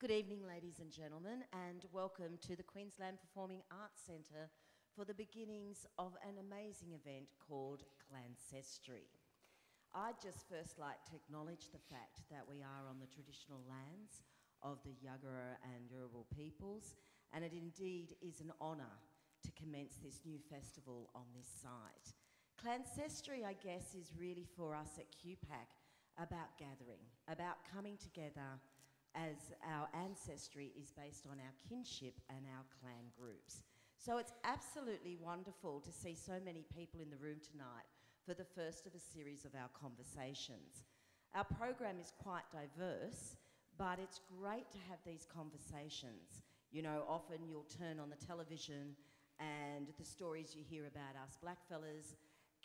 Good evening, ladies and gentlemen, and welcome to the Queensland Performing Arts Centre for the beginnings of an amazing event called Clancestry. I'd just first like to acknowledge the fact that we are on the traditional lands of the Yagara and Yurubil peoples, and it indeed is an honour to commence this new festival on this site. Clancestry, I guess, is really for us at QPAC about gathering, about coming together as our ancestry is based on our kinship and our clan groups. So it's absolutely wonderful to see so many people in the room tonight for the first of a series of our conversations. Our program is quite diverse, but it's great to have these conversations. You know, often you'll turn on the television and the stories you hear about us blackfellas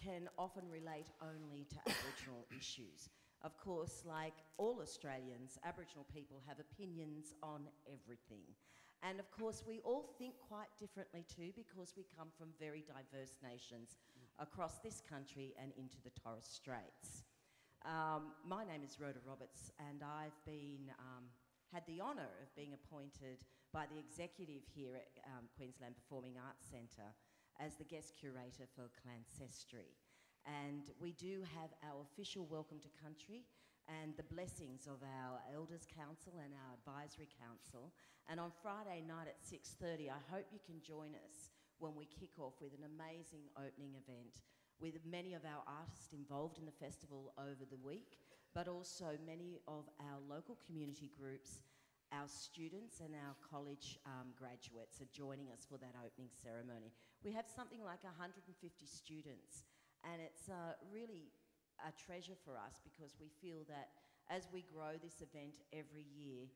can often relate only to Aboriginal issues. Of course, like all Australians, Aboriginal people have opinions on everything. And of course, we all think quite differently too, because we come from very diverse nations across this country and into the Torres Straits. My name is Rhoda Roberts, and I've been, had the honour of being appointed by the executive here at Queensland Performing Arts Centre as the guest curator for Clancestry. And we do have our official welcome to country and the blessings of our Elders Council and our Advisory Council. And on Friday night at 6:30, I hope you can join us when we kick off with an amazing opening event with many of our artists involved in the festival over the week, but also many of our local community groups, our students and our college graduates are joining us for that opening ceremony. We have something like 150 students, and it's really a treasure for us because we feel that as we grow this event every year,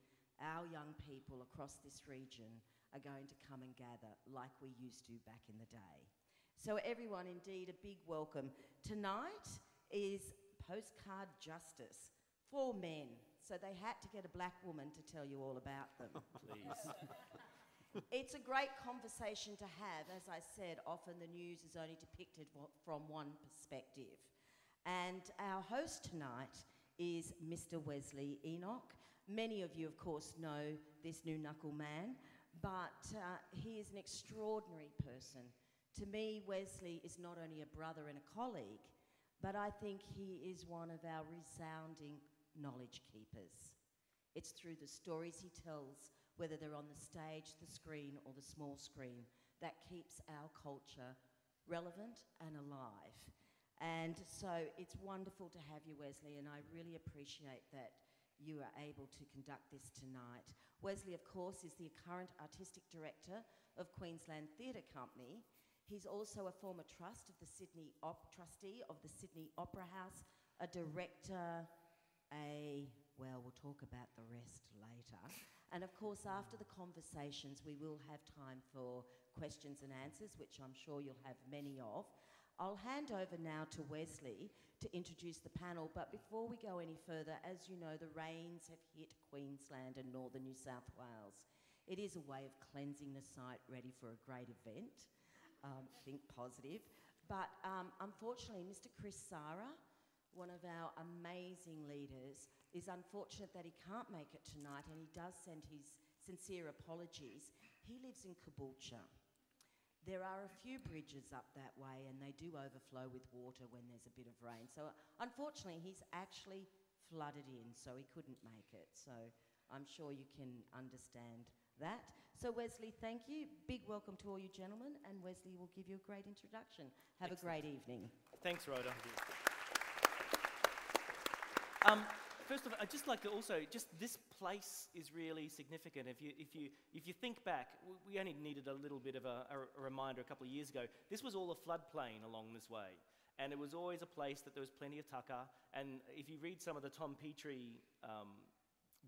our young people across this region are going to come and gather like we used to back in the day. So everyone, indeed, a big welcome. Tonight is Postcard Justice for men. So they had to get a black woman to tell you all about them. Please. It's a great conversation to have. As I said, often the news is only depicted from one perspective. And our host tonight is Mr. Wesley Enoch. Many of you, of course, know this new knuckle man, but he is an extraordinary person. To me, Wesley is not only a brother and a colleague, but I think he is one of our resounding knowledge keepers. It's through the stories he tells, whether they're on the stage, the screen, or the small screen, that keeps our culture relevant and alive. And so it's wonderful to have you, Wesley, and I really appreciate that you are able to conduct this tonight. Wesley, of course, is the current artistic director of Queensland Theatre Company. He's also a former trustee of the Sydney Opera House, a director, well, we'll talk about the rest later. And of course, after the conversations, we will have time for questions and answers, which I'm sure you'll have many of. I'll hand over now to Wesley to introduce the panel, but before we go any further, as you know, the rains have hit Queensland and northern New South Wales. It is a way of cleansing the site, ready for a great event. Think positive. But unfortunately, Mr. Chris Sara, one of our amazing leaders, is unfortunate that he can't make it tonight, and he does send his sincere apologies. He lives in Caboolture. There are a few bridges up that way, and they do overflow with water when there's a bit of rain. So unfortunately, he's actually flooded in, so he couldn't make it. So I'm sure you can understand that. So Wesley, thank you. Big welcome to all you gentlemen, and Wesley will give you a great introduction. Have Excellent. A great evening. Thanks, Rhoda. First of all, I'd just like to also, just this place is really significant. If you think back, we only needed a little bit of a reminder a couple of years ago. This was all a floodplain along this way, and it was always a place that there was plenty of tucker. And if you read some of the Tom Petrie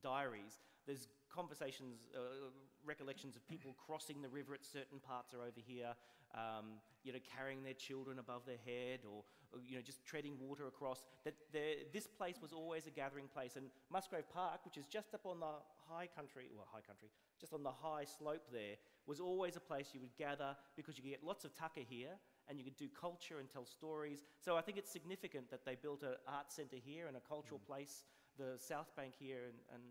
diaries, there's conversations, recollections of people crossing the river at certain parts are over here, carrying their children above their head, or just treading water across. This place was always a gathering place, and Musgrave Park, which is just up on the just on the high slope there, was always a place you would gather because you could get lots of tucker here, and you could do culture and tell stories. So I think it's significant that they built an art centre here and a cultural place, the South Bank here, and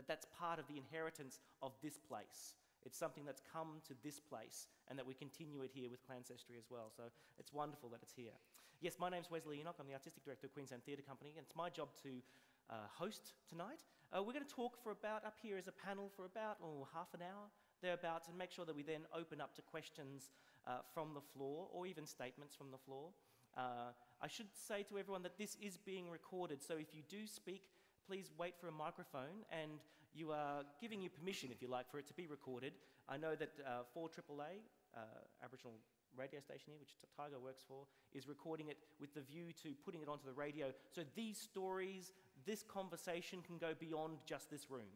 That's part of the inheritance of this place. It's something that's come to this place, and that we continue it here with Clancestry as well. So it's wonderful that it's here. Yes, my name's Wesley Enoch. I'm the Artistic Director of Queensland Theatre Company, and it's my job to host tonight. We're going to talk up here as a panel for about half an hour, thereabouts, and make sure that we then open up to questions from the floor, or even statements from the floor. I should say to everyone that this is being recorded, so if you do speak, please wait for a microphone, and you are giving you permission, if you like, for it to be recorded. I know that 4AAA, Aboriginal radio station here, which Tiger works for, is recording it with the view to putting it onto the radio. So these stories, this conversation can go beyond just this room.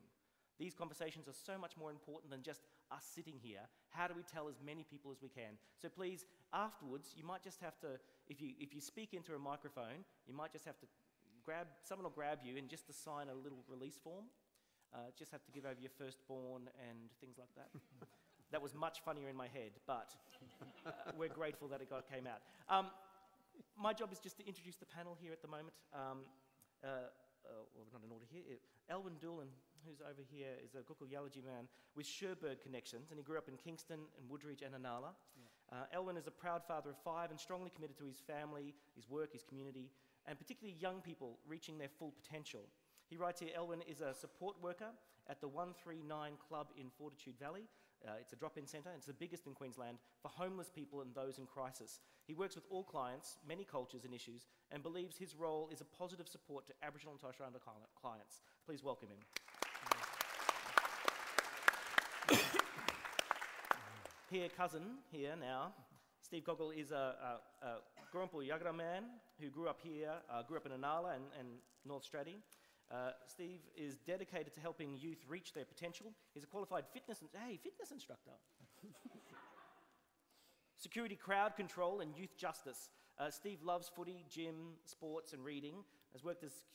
These conversations are so much more important than just us sitting here. How do we tell as many people as we can? So please, afterwards, you might just have to, if you speak into a microphone, you might just have to someone will grab you and just to sign a little release form. Just have to give over your firstborn and things like that. That was much funnier in my head, but we're grateful that it came out. My job is just to introduce the panel here at the moment. Well, not in order here. Elwyn Doolan, who's over here, is a Gukul Yalaji man with Sherburgh connections, and he grew up in Kingston and Woodridge and Inala. Yeah. Elwyn is a proud father of 5 and strongly committed to his family, his work, his community, and particularly young people reaching their full potential. He writes here, Elwyn is a support worker at the 139 Club in Fortitude Valley. It's a drop-in centre, it's the biggest in Queensland, for homeless people and those in crisis. He works with all clients, many cultures and issues, and believes his role is a positive support to Aboriginal and Torres Strait Islander clients. Please welcome him. Here, cousin, here now, Steve Goggle is a Gurrumpul Yagara man who grew up here, grew up in Inala and North Straddie. Steve is dedicated to helping youth reach their potential. He's a qualified fitness instructor. Security, crowd control, and youth justice. Steve loves footy, gym, sports, and reading. Has worked as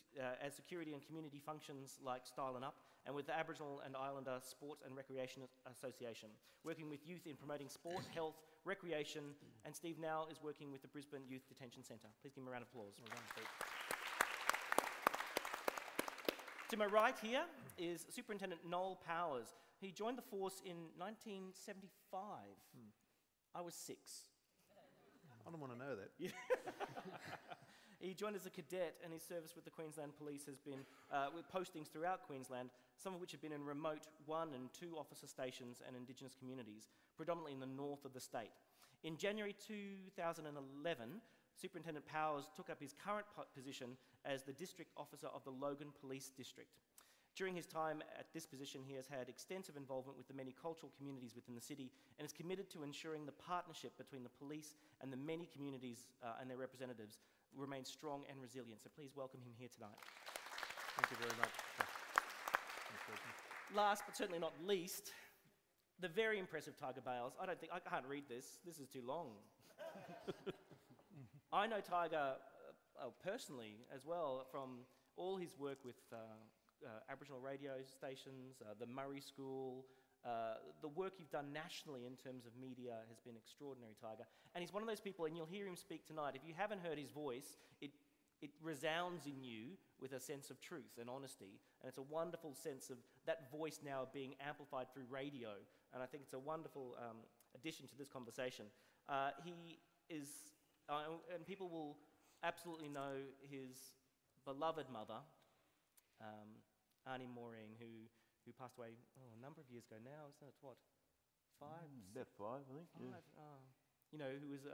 security and community functions like Style and Up, and with the Aboriginal and Islander Sports and Recreation Association, working with youth in promoting sport, health, recreation, and Steve now is working with the Brisbane Youth Detention Centre. Please give him a round of applause. Well done, Steve. To my right here is Superintendent Noel Powers. He joined the force in 1975. I was 6. I don't want to know that. Yeah. He joined as a cadet, and his service with the Queensland Police has been with postings throughout Queensland, some of which have been in remote 1 and 2 officer stations and Indigenous communities, predominantly in the north of the state. In January 2011, Superintendent Powers took up his current position as the District Officer of the Logan Police District. During his time at this position, he has had extensive involvement with the many cultural communities within the city and is committed to ensuring the partnership between the police and the many communities and their representatives remains strong and resilient. So please welcome him here tonight. Thank you very much. Last but certainly not least, the very impressive Tiger Bales. I can't read this. This is too long. I know Tiger personally as well from all his work with Aboriginal radio stations, the Murray School. The work you've done nationally in terms of media has been extraordinary, Tiger. And he's one of those people, and you'll hear him speak tonight. If you haven't heard his voice, it resounds in you with a sense of truth and honesty. And it's a wonderful sense of that voice now being amplified through radio. And I think it's a wonderful addition to this conversation. He is, and people will absolutely know his beloved mother, Auntie Maureen, who passed away a number of years ago now. Isn't it, what, 5? About 5, I think. 5. Yeah. You know, who was,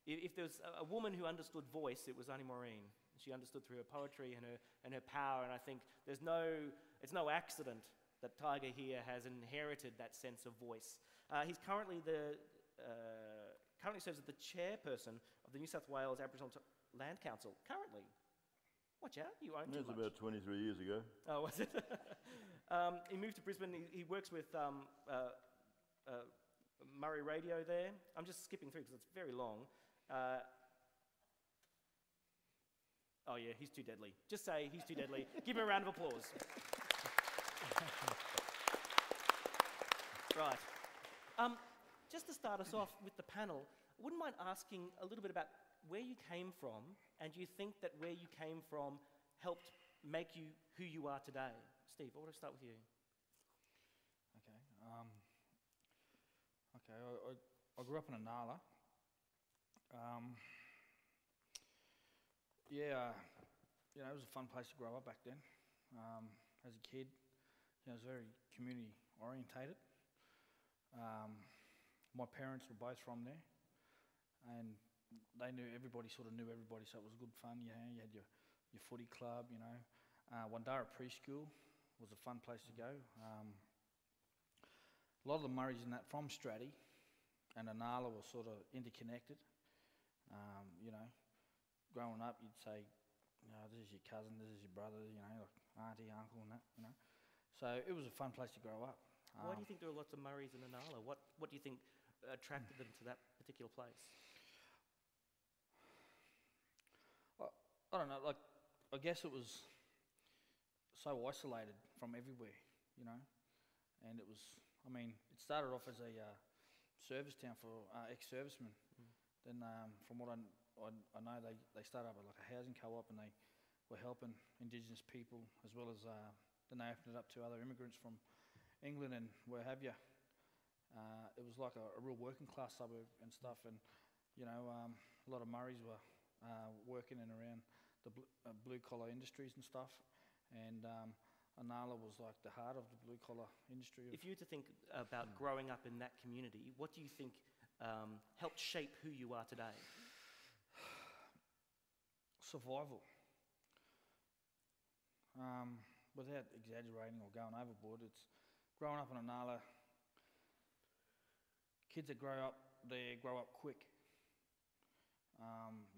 if there was a woman who understood voice, it was Auntie Maureen. She understood through her poetry and her power, and I think it's no accident that Tiger here has inherited that sense of voice. He's currently serves as the chairperson of the New South Wales Aboriginal Land Council. Currently. Watch out, you own too much. That's about 23 years ago. Oh, was it? He moved to Brisbane. He works with Murray Radio there. I'm just skipping through because it's very long. Oh yeah, he's too deadly. Just say he's too deadly. Give him a round of applause. Right. Just to start us off with the panel, I wouldn't mind asking a little bit about where you came from, and do you think that where you came from helped make you who you are today? Steve, I want to start with you. Okay. I grew up in Anala. It was a fun place to grow up back then. As a kid, it was very community orientated. My parents were both from there, and they knew everybody, sort of knew everybody, so it was good fun. You had your footy club, Wandara Preschool was a fun place to go. A lot of the Murrays in that from Stratty and Anala were sort of interconnected. Growing up, you'd say, this is your cousin, this is your brother, like auntie, uncle, and that, So it was a fun place to grow up. Why do you think there were lots of Murrays in Anala? What do you think attracted them to that particular place? I don't know, I guess it was so isolated from everywhere, and it started off as a service town for ex-servicemen. Then from what I know, they started up like a housing co-op, and they were helping Indigenous people, as well as then they opened it up to other immigrants from England and where have you. It was like a real working class suburb and stuff, and a lot of Murrays were working in around the blue collar industries and stuff, and Anala was like the heart of the blue collar industry. If you were to think about growing up in that community, what do you think helped shape who you are today? Survival. Without exaggerating or going overboard, it's growing up in Anala. Kids that grow up there grow up quick.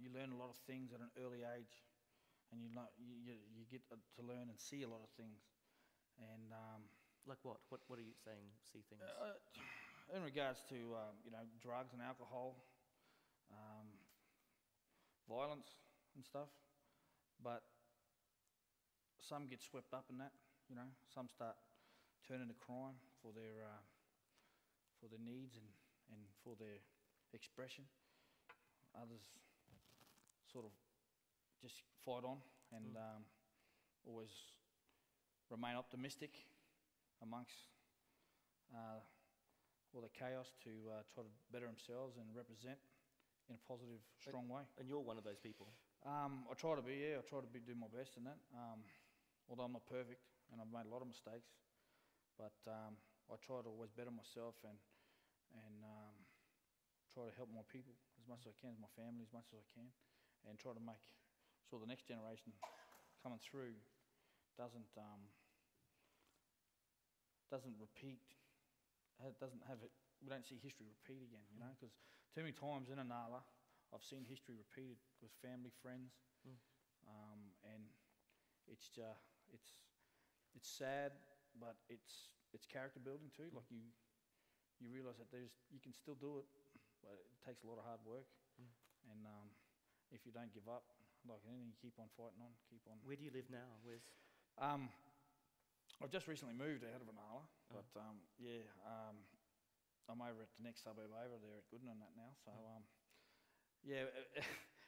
You learn a lot of things at an early age, and you get to learn and see a lot of things. And like what? What are you saying? See things? In regards to drugs and alcohol, violence and stuff, but some get swept up in that. Some start turning to crime for their needs and for their expression. Others sort of just fight on and always remain optimistic amongst all the chaos to try to better themselves and represent in a positive, strong way. And you're one of those people? I try to be, I try to do my best in that. Although I'm not perfect and I've made a lot of mistakes, but I try to always better myself and try to help more people as much as I can, my family as much as I can, and try to make sure the next generation coming through doesn't repeat, doesn't have it. We don't see history repeat again, because too many times in Anala I've seen history repeated with family, friends, and it's sad, but it's character building too. Like you realise that you can still do it, but it takes a lot of hard work, and if you don't give up, like anything, you keep on fighting on, keep on. Where do you live now? Where's? I've just recently moved out of Anala, but I'm over at the next suburb over there at Goodna and that now. So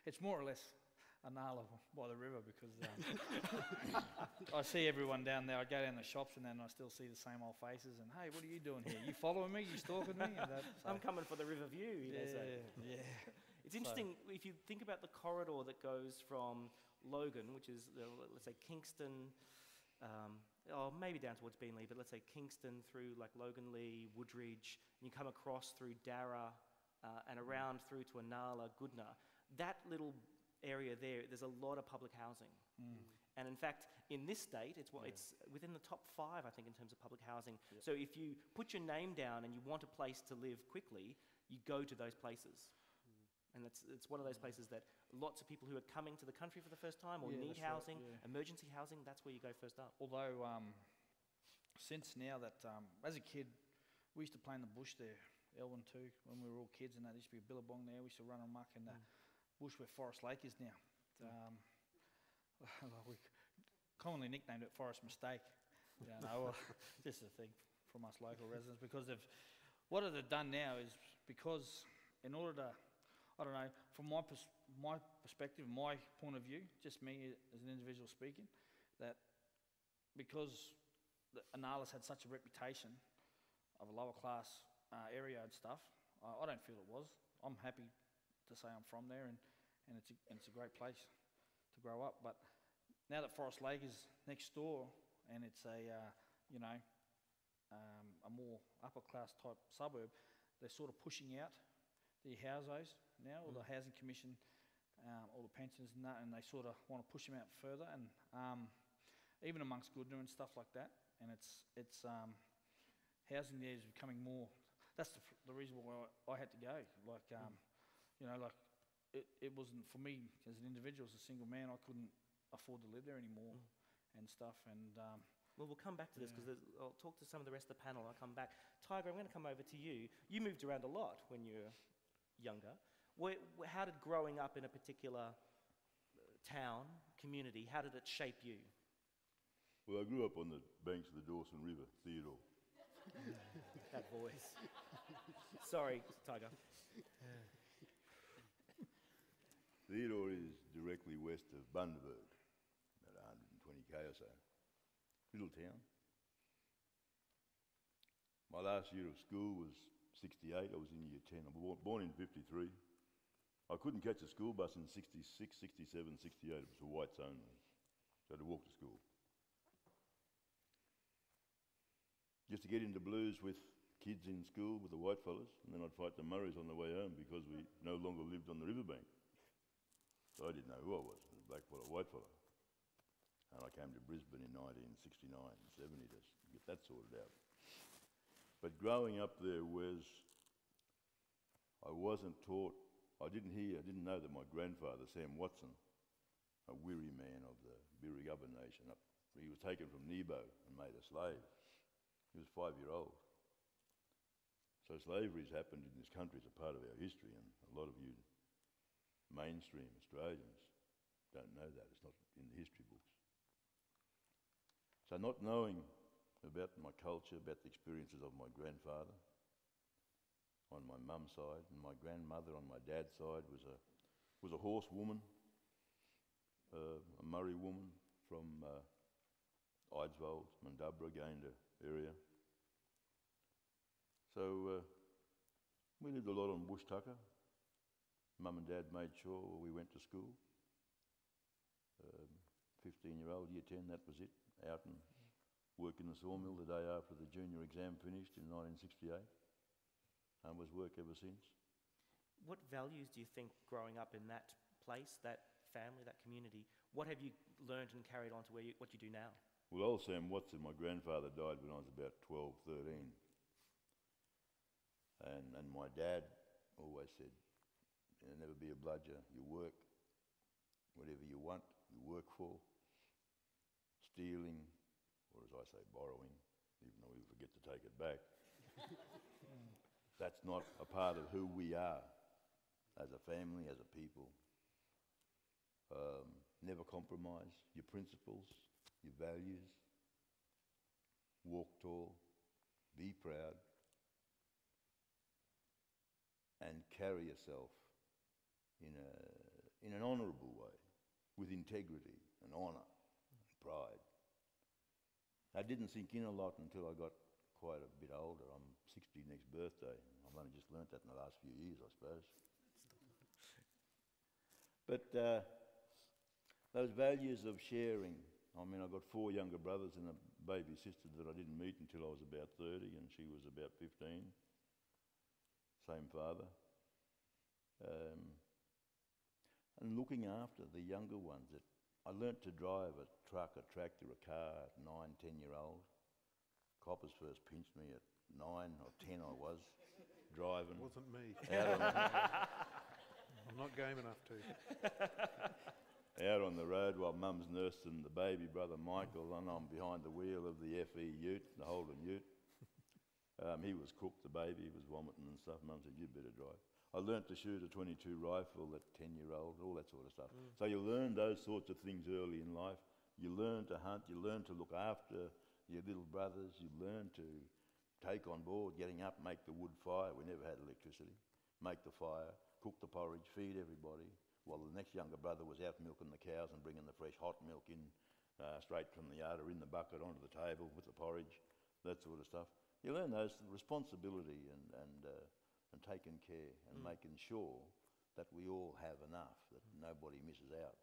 it's more or less Anala by the river, because I see everyone down there. I go down the shops and then I still see the same old faces. And hey, what are you doing here? You following me? You stalking me? And that, so. I'm coming for the river view. Yeah. It's interesting if you think about the corridor that goes from Logan, which is let's say Kingston, or maybe down towards Beenleigh, but let's say Kingston through like Loganlea, Woodridge, and you come across through Darra and around through to Anala, Goodna. That little area there's a lot of public housing. And in fact, in this state, it's within the top 5, I think, in terms of public housing. Yep. So if you put your name down and you want a place to live quickly, you go to those places. And it's one of those places that lots of people who are coming to the country for the first time or need housing, emergency housing, that's where you go first up. Although, since now that, as a kid, we used to play in the bush there, Elwyn too, when we were all kids, and there used to be a billabong there. We used to run amok in the bush where Forest Lake is now. We commonly nicknamed it Forest Mistake. Just a thing from us local residents, because what they've done now is, because in order to, I don't know, from my perspective, my point of view, just me as an individual speaking, that because Analis had such a reputation of a lower class area and stuff. I don't feel it was. I'm happy to say I'm from there, and it's a great place to grow up. But now that Forest Lake is next door, and it's a more upper class type suburb, they're sort of pushing out the housos now, or the housing commission, all the pensioners and that, and they sort of want to push them out further, and even amongst Goodna and stuff like that. And it's housing there is becoming more. That's the reason why I had to go. It wasn't for me as an individual, as a single man. I couldn't afford to live there anymore and stuff. And well, we'll come back to this because I'll talk to some of the rest of the panel. I'll come back. Tiger, I'm going to come over to you. You moved around a lot when you were younger. How did growing up in a particular town, community, how did it shape you? Well, I grew up on the banks of the Dawson River, Theodore. That voice. Sorry, Tiger. Theodore is directly west of Bundaberg, about 120k or so. Little town. My last year of school was 68. I was in year 10. I was born in 53. I couldn't catch a school bus in 66, 67, 68. It was for whites only. So I had to walk to school. Just to get into blues with kids in school with the white fellas, and then I'd fight the Murrays on the way home because we no longer lived on the riverbank. So I didn't know who I was, a black fella, white fella. And I came to Brisbane in 1969 and 70 to get that sorted out. But growing up there I wasn't taught, I didn't know that my grandfather, Sam Watson, a Wirri man of the Birregubba Nation, he was taken from Nebo and made a slave. He was 5-year-old. So slavery's happened in this country as a part of our history, and a lot of you mainstream Australians don't know that. It's not in the history books. So not knowing about my culture, about the experiences of my grandfather on my mum's side, and my grandmother on my dad's side was a horsewoman, a Murray woman from Eidsvold, Mundubra, Gayndah area. So we lived a lot on bush tucker. Mum and Dad made sure we went to school. 15-year-old, year 10, that was it. Out and work in the sawmill the day after the junior exam finished in 1968. And was work ever since. What values do you think growing up in that place, that family, that community, what have you learned and carried on to what you do now? Well, old Sam Watson, my grandfather, died when I was about 12, 13. And my dad always said, never be a bludger. You work, whatever you want, you work for. Stealing, or as I say, borrowing, even though we forget to take it back. That's not a part of who we are as a family, as a people. Never compromise your principles, your values. Walk tall, be proud, and carry yourself in an honourable way, with integrity and honour and pride. That didn't sink in a lot until I got quite a bit older. I'm 60 next birthday. I've only just learnt that in the last few years, I suppose. But those values of sharing, I mean, I've got 4 younger brothers and a baby sister that I didn't meet until I was about 30, and she was about 15. Same father. And looking after the younger ones. I learnt to drive a truck, a tractor, a car at 9, 10-year-old. Coppers first pinched me at 9 or 10 I was, driving. It wasn't me. Out on I'm not game enough to. out on the road while Mum's nursing the baby brother Michael, and I'm behind the wheel of the FE ute, the Holden ute. He was cooked, the baby, he was vomiting and stuff. Mum said, "You'd better drive." I learnt to shoot a .22 rifle at 10-year-old, all that sort of stuff. So you learn those sorts of things early in life. You learn to hunt, you learn to look after your little brothers, you learn to take on board, getting up, make the wood fire. We never had electricity. Make the fire, cook the porridge, feed everybody, while the next younger brother was out milking the cows and bringing the fresh hot milk in straight from the udder in the bucket onto the table with the porridge, that sort of stuff. You learn those responsibility and taking care and making sure that we all have enough, that nobody misses out.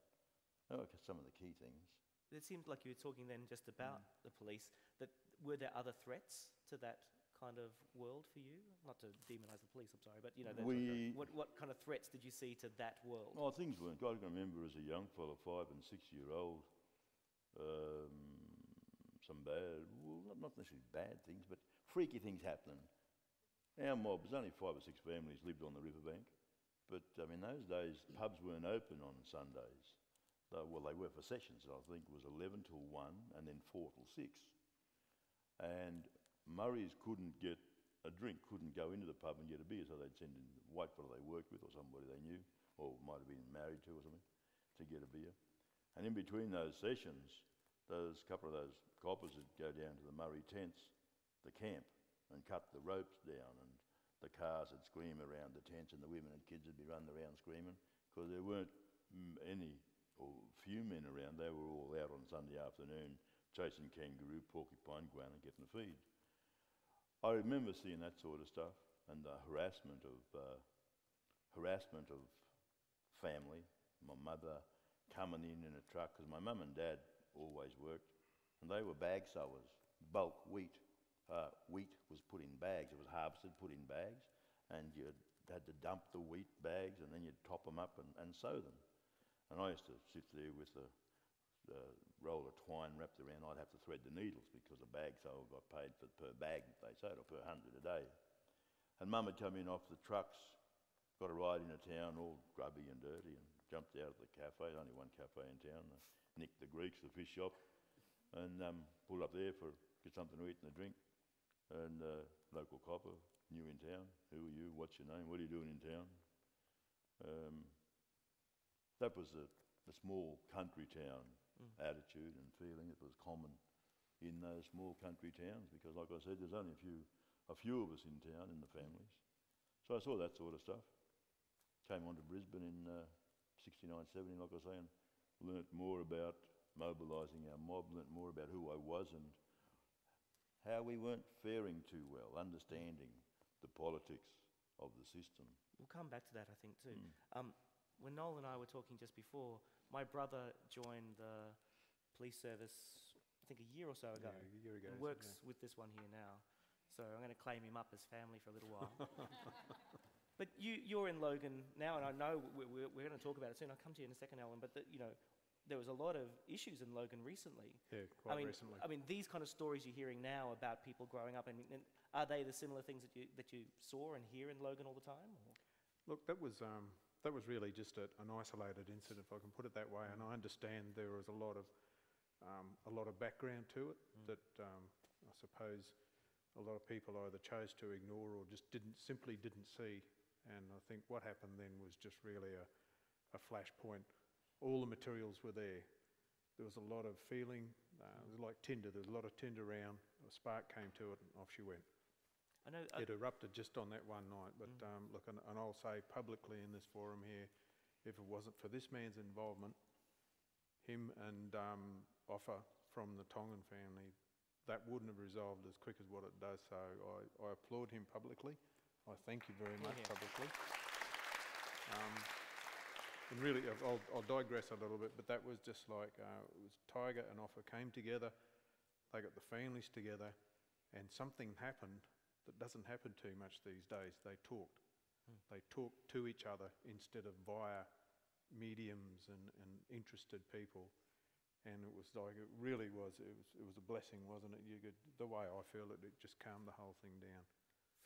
Those are some of the key things. It seemed like you were talking then just about the police. That were there other threats to that kind of world for you? Not to demonise the police, I'm sorry, but what kind of threats did you see to that world? Oh, things weren't. I can remember as a young fellow, 5 and 6 year old, some bad, well, not necessarily bad things, but freaky things happening. Our mob, there's only 5 or 6 families lived on the riverbank, but in those days pubs weren't open on Sundays. Well, they were for sessions. I think it was 11 till 1 and then 4 till 6. And Murrays couldn't get a drink, couldn't go into the pub and get a beer, so they'd send in the white fellow they worked with or somebody they knew, or might have been married to or something, to get a beer. And in between those sessions, those couple of those coppers would go down to the Murray tents, the camp, and cut the ropes down, and the cars would scream around the tents, and the women and kids would be running around screaming, because there weren't any or few men around. They were all out on Sunday afternoon chasing kangaroo, porcupine, guana, and getting a feed. I remember seeing that sort of stuff and the harassment of family. My mother coming in a truck, because my mum and dad always worked, and they were bag sowers, bulk wheat. Wheat was put in bags. It was harvested, put in bags, and you had to dump the wheat bags, and then you'd top them up and sow them. And I used to sit there with a roll of twine wrapped around. I'd have to thread the needles because the bag sower got paid per bag that they sowed, or per 100 a day. And Mum would come in off the trucks, got a ride into town, all grubby and dirty, and jumped out of the cafe, only one cafe in town, nicked the Greeks, the fish shop, and pulled up there for get something to eat and a drink. And local copper, new in town, who are you, what's your name, what are you doing in town? That was the small country town attitude and feeling that was common in those small country towns, because like I said, there's only a few of us in town in the families. So I saw that sort of stuff. Came on to Brisbane in 69, 70, like I was saying, learnt more about mobilising our mob, learnt more about who I was and how we weren't faring too well, understanding the politics of the system. We'll come back to that, I think, too. When Noel and I were talking just before, my brother joined the police service, I think a year or so ago. Yeah, a year ago. And works with this one here now. So I'm going to claim him up as family for a little while. But you're in Logan now, and I know we're going to talk about it soon. I'll come to you in a second, Alan, but there was a lot of issues in Logan recently. Yeah, quite recently. I mean, these kind of stories you're hearing now about people growing up, and are they the similar things that you saw and hear in Logan all the time? Or? Look, that was really just an isolated incident, if I can put it that way. And I understand there was a lot of background to it that I suppose a lot of people either chose to ignore or just simply didn't see. And I think what happened then was just really a flashpoint. All the materials were there. There was a lot of feeling. It was like tinder. There was a lot of tinder around. A spark came to it, and off she went. I know it erupted just on that one night. But look, and I'll say publicly in this forum here, if it wasn't for this man's involvement, him and offer from the Tongan family, that wouldn't have resolved as quick as what it does. So I applaud him publicly. I thank you very much publicly. And really, I'll digress a little bit, but that was just like, it was Tiger and Offa came together, they got the families together, and something happened that doesn't happen too much these days. They talked. They talked to each other instead of via mediums and interested people. And it was like, it really was, it was a blessing, wasn't it? The way I feel it just calmed the whole thing down.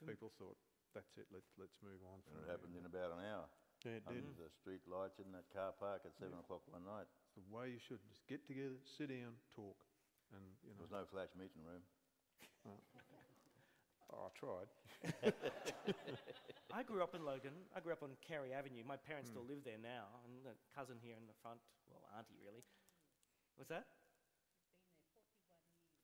People thought, that's it, let's move on. And it happened in about an hour. Yeah, it did. Under the street lights in that car park at 7 o'clock one night. It's the way you should. Just get together, sit down, talk. And, There was no flash meeting room. I tried. I grew up in Logan. I grew up on Carey Avenue. My parents still live there now, and a cousin here in the front, well, auntie really. What's that?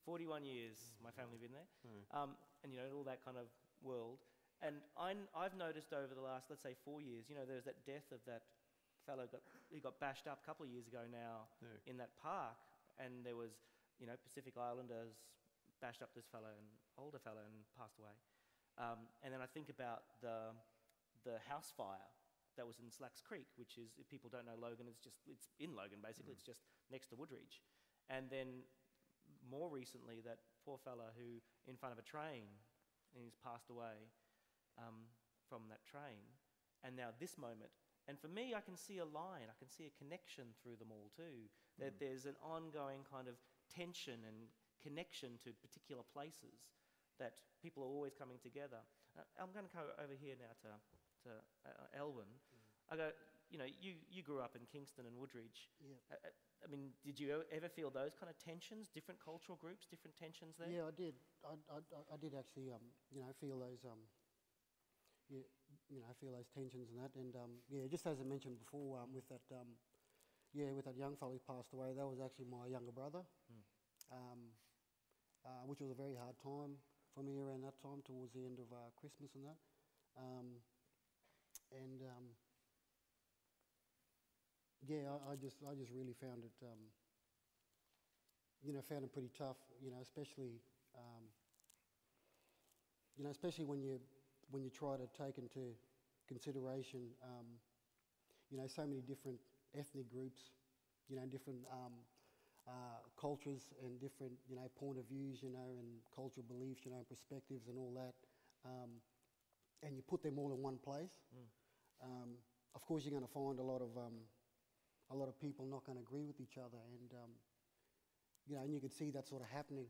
41 years my family have been there. And all that kind of world. And I've noticed over the last, let's say, 4 years, there's that death of that fellow who got bashed up a couple of years ago now in that park. and there was, Pacific Islanders bashed up this fellow, and older fellow, and passed away. And then I think about the house fire that was in Slacks Creek, which is, if people don't know Logan, it's in Logan basically. It's just next to Woodridge. And then more recently, that poor fella who in front of a train, and he's passed away from that train. And now this moment. And for me, I can see a line, I can see a connection through them all too, that there's an ongoing kind of tension and connection to particular places, that people are always coming together. I'm going to go over here now to Elwyn. I go, you grew up in Kingston and Woodridge. Yeah. I mean, did you ever feel those kind of tensions, different cultural groups, different tensions there? Yeah, I did. I did actually, feel those, feel those tensions and that. And just as I mentioned before, with that young fellow who passed away, that was actually my younger brother, which was a very hard time for me around that time, towards the end of Christmas and that. I just really found it, found it pretty tough, especially, especially when you try to take into consideration, so many different ethnic groups, different cultures and different, point of views, and cultural beliefs, perspectives and all that, and you put them all in one place. Of course, you're going to find a lot of people not going to agree with each other, and and you could see that sort of happening,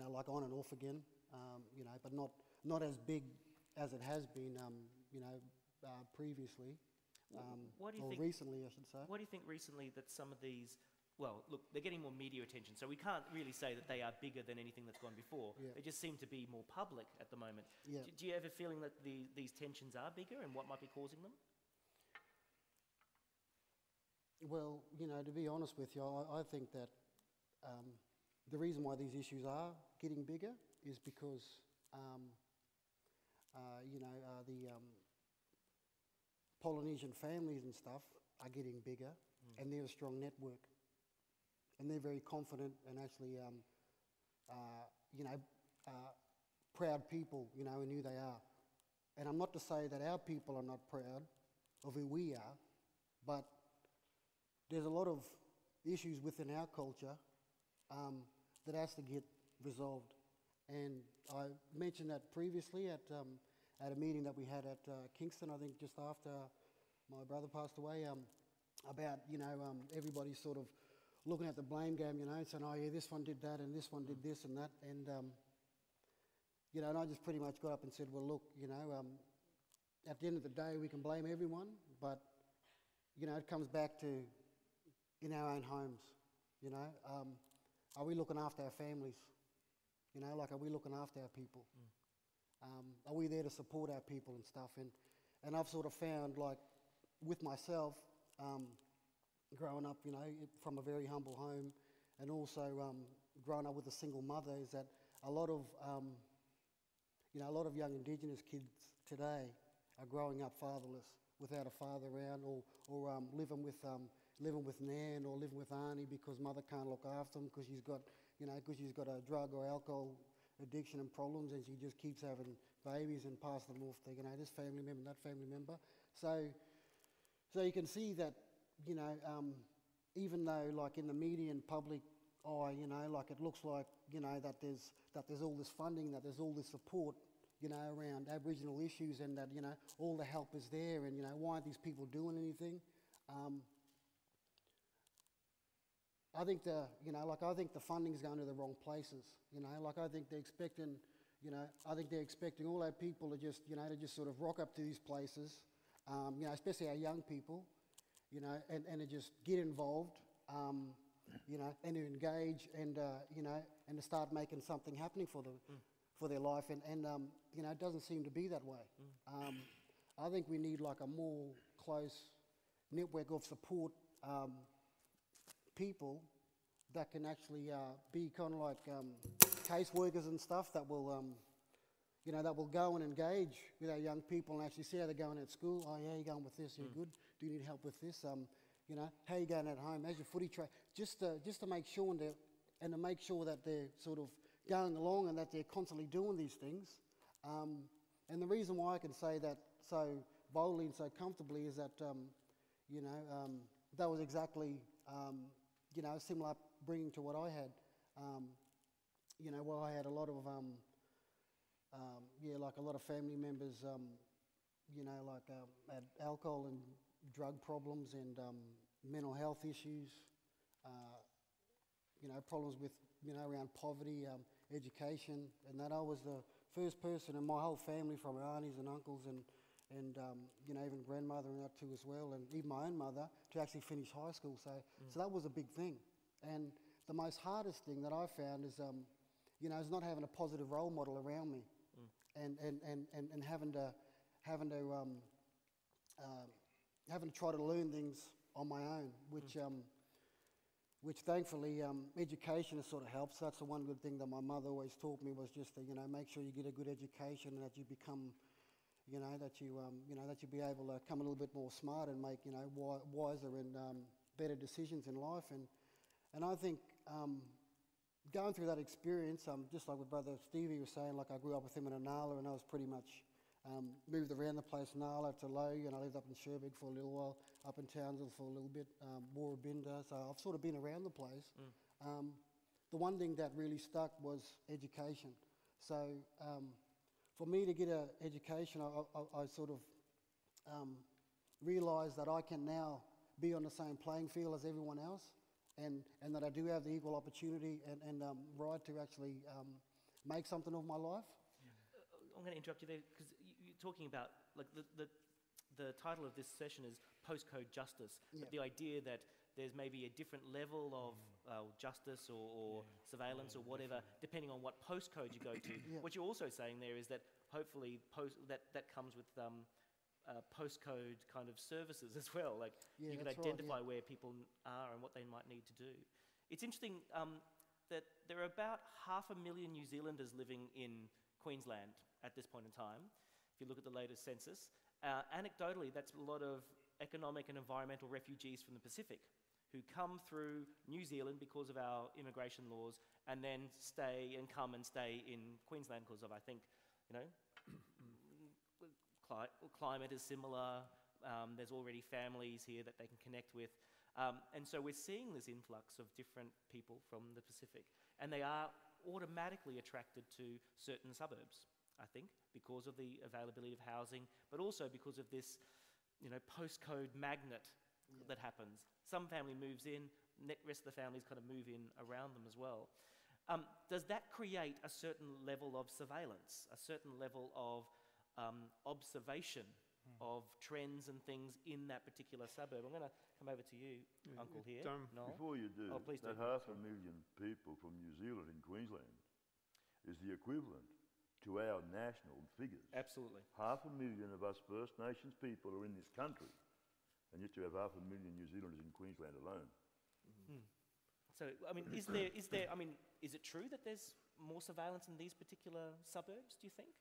like on and off again, but not as big as it has been, previously, recently, I should say. What do you think recently that some of these? Well, look, they're getting more media attention, so we can't really say that they are bigger than anything that's gone before. Yeah. They just seem to be more public at the moment. Yeah. Do you ever feeling that these tensions are bigger, and what might be causing them? Well, to be honest with you, I think that the reason why these issues are getting bigger is because, the Polynesian families and stuff are getting bigger, and they're a strong network. And they're very confident and actually, proud people, in who they are. And I'm not to say that our people are not proud of who we are, but there's a lot of issues within our culture that has to get resolved. And I mentioned that previously at a meeting that we had at Kingston, I think just after my brother passed away, about, everybody sort of looking at the blame game, saying, oh yeah, this one did that and this one did this and that. And, and I just pretty much got up and said, well, look, at the end of the day, we can blame everyone, but, it comes back to in our own homes, are we looking after our families? Are we looking after our people? Are we there to support our people and stuff? And I've sort of found, like, with myself, growing up, from a very humble home, and also growing up with a single mother, is that a lot of young Indigenous kids today are growing up fatherless, without a father around, or living with Nan or living with Arnie because mother can't look after them because she's got a drug or alcohol addiction and problems, and she just keeps having babies and passing them off to this family member, that family member. So you can see that, even though, like, in the media and public eye, like, it looks like, that there's all this funding, that there's all this support, around Aboriginal issues, and that, all the help is there, and, why aren't these people doing anything? I think I think the funding's going to the wrong places, I think they're expecting, all our people to just, to just sort of rock up to these places, especially our young people, and to just get involved, and to engage, and, and to start making something happening for them, for their life, and it doesn't seem to be that way. I think we need, like, a more close network of support people that can actually be kind of like caseworkers and stuff that will, that will go and engage with our young people and actually see how they're going at school. Oh yeah, you're going with this, you're good. Do you need help with this? you know, how you going at home, how's your footy track, just to make sure and to make sure that they're sort of going along and that they're constantly doing these things. And the reason why I can say that so boldly and so comfortably is that, you know, that was exactly, you know, a similar upbringing to what I had. You know, well, I had a lot of, like a lot of family members, you know, like had alcohol and drug problems and mental health issues, you know, problems with, you know, around poverty, education, and that I was the first person in my whole family, from my aunties and uncles and you know, even grandmother and that too as well, and even my own mother, to actually finish high school. So that was a big thing. And the most hardest thing that I found is, you know, is not having a positive role model around me, and having to try to learn things on my own, which thankfully education has sort of helped. So that's the one good thing that my mother always taught me, was just to, you know, make sure you get a good education and that you become, you know, that you be able to come a little bit more smart and make, you know, wiser and better decisions in life. And I think going through that experience, just like what Brother Stevie was saying, like I grew up with him in Anala, and I was pretty much moved around the place, Nala to Low, and I lived up in Sherbrooke for a little while, up in Townsville for a little bit, Warrabinda, so I've sort of been around the place. The one thing that really stuck was education. So for me to get an education, I sort of realised that I can now be on the same playing field as everyone else, and that I do have the equal opportunity and right to actually make something of my life. I'm going to interrupt you there, because you're talking about, like, the title of this session is Postcode Justice. Yeah. But the idea that there's maybe a different level of justice or surveillance or whatever, depending on what postcode you go to. What you're also saying there is that hopefully that comes with postcode kind of services as well. Like, you can identify where people are and what they might need to do. It's interesting that there are about 500,000 New Zealanders living in Queensland at this point in time, if you look at the latest census. Anecdotally, that's a lot of economic and environmental refugees from the Pacific who come through New Zealand because of our immigration laws, and then come and stay in Queensland because of, I think, you know, climate is similar, there's already families here that they can connect with. And so we're seeing this influx of different people from the Pacific, and they are automatically attracted to certain suburbs, I think, because of the availability of housing, but also because of this, you know, postcode magnet that happens. Some family moves in, the rest of the families kind of move in around them as well. Does that create a certain level of surveillance, a certain level of observation of trends and things in that particular suburb? I'm going to come over to you, Uncle here. Noel. Before you do, please that 500,000 people from New Zealand in Queensland is the equivalent to our national figures. Absolutely. 500,000 of us First Nations people are in this country, and yet you have 500,000 New Zealanders in Queensland alone. So, I mean, is it true that there's more surveillance in these particular suburbs, do you think?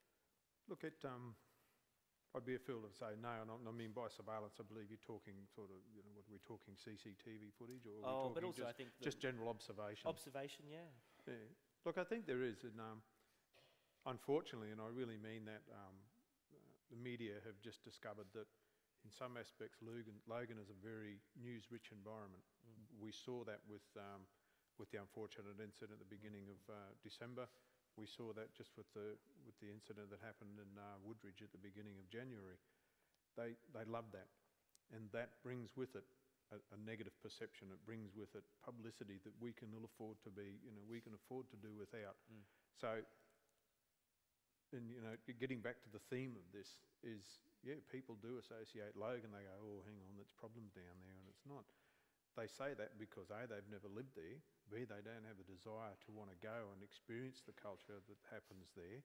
Look, I'd be a fool to say no, and I mean by surveillance, I believe you're talking sort of, you know, what are we talking, CCTV footage, or are we but also just, I think just general observation? Observation, yeah. Look, I think there is, and unfortunately, and I really mean that, the media have just discovered that in some aspects Logan is a very news-rich environment. We saw that with the unfortunate incident at the beginning of December. We saw that just with the incident that happened in Woodridge at the beginning of January. They love that, and that brings with it a negative perception. It brings with it publicity that we can afford to do without. So, and you know, getting back to the theme of this is, people do associate Logan. They go, oh, hang on, there's problems down there, and it's not. They say that because A, they've never lived there, B, they don't have a desire to want to go and experience the culture that happens there,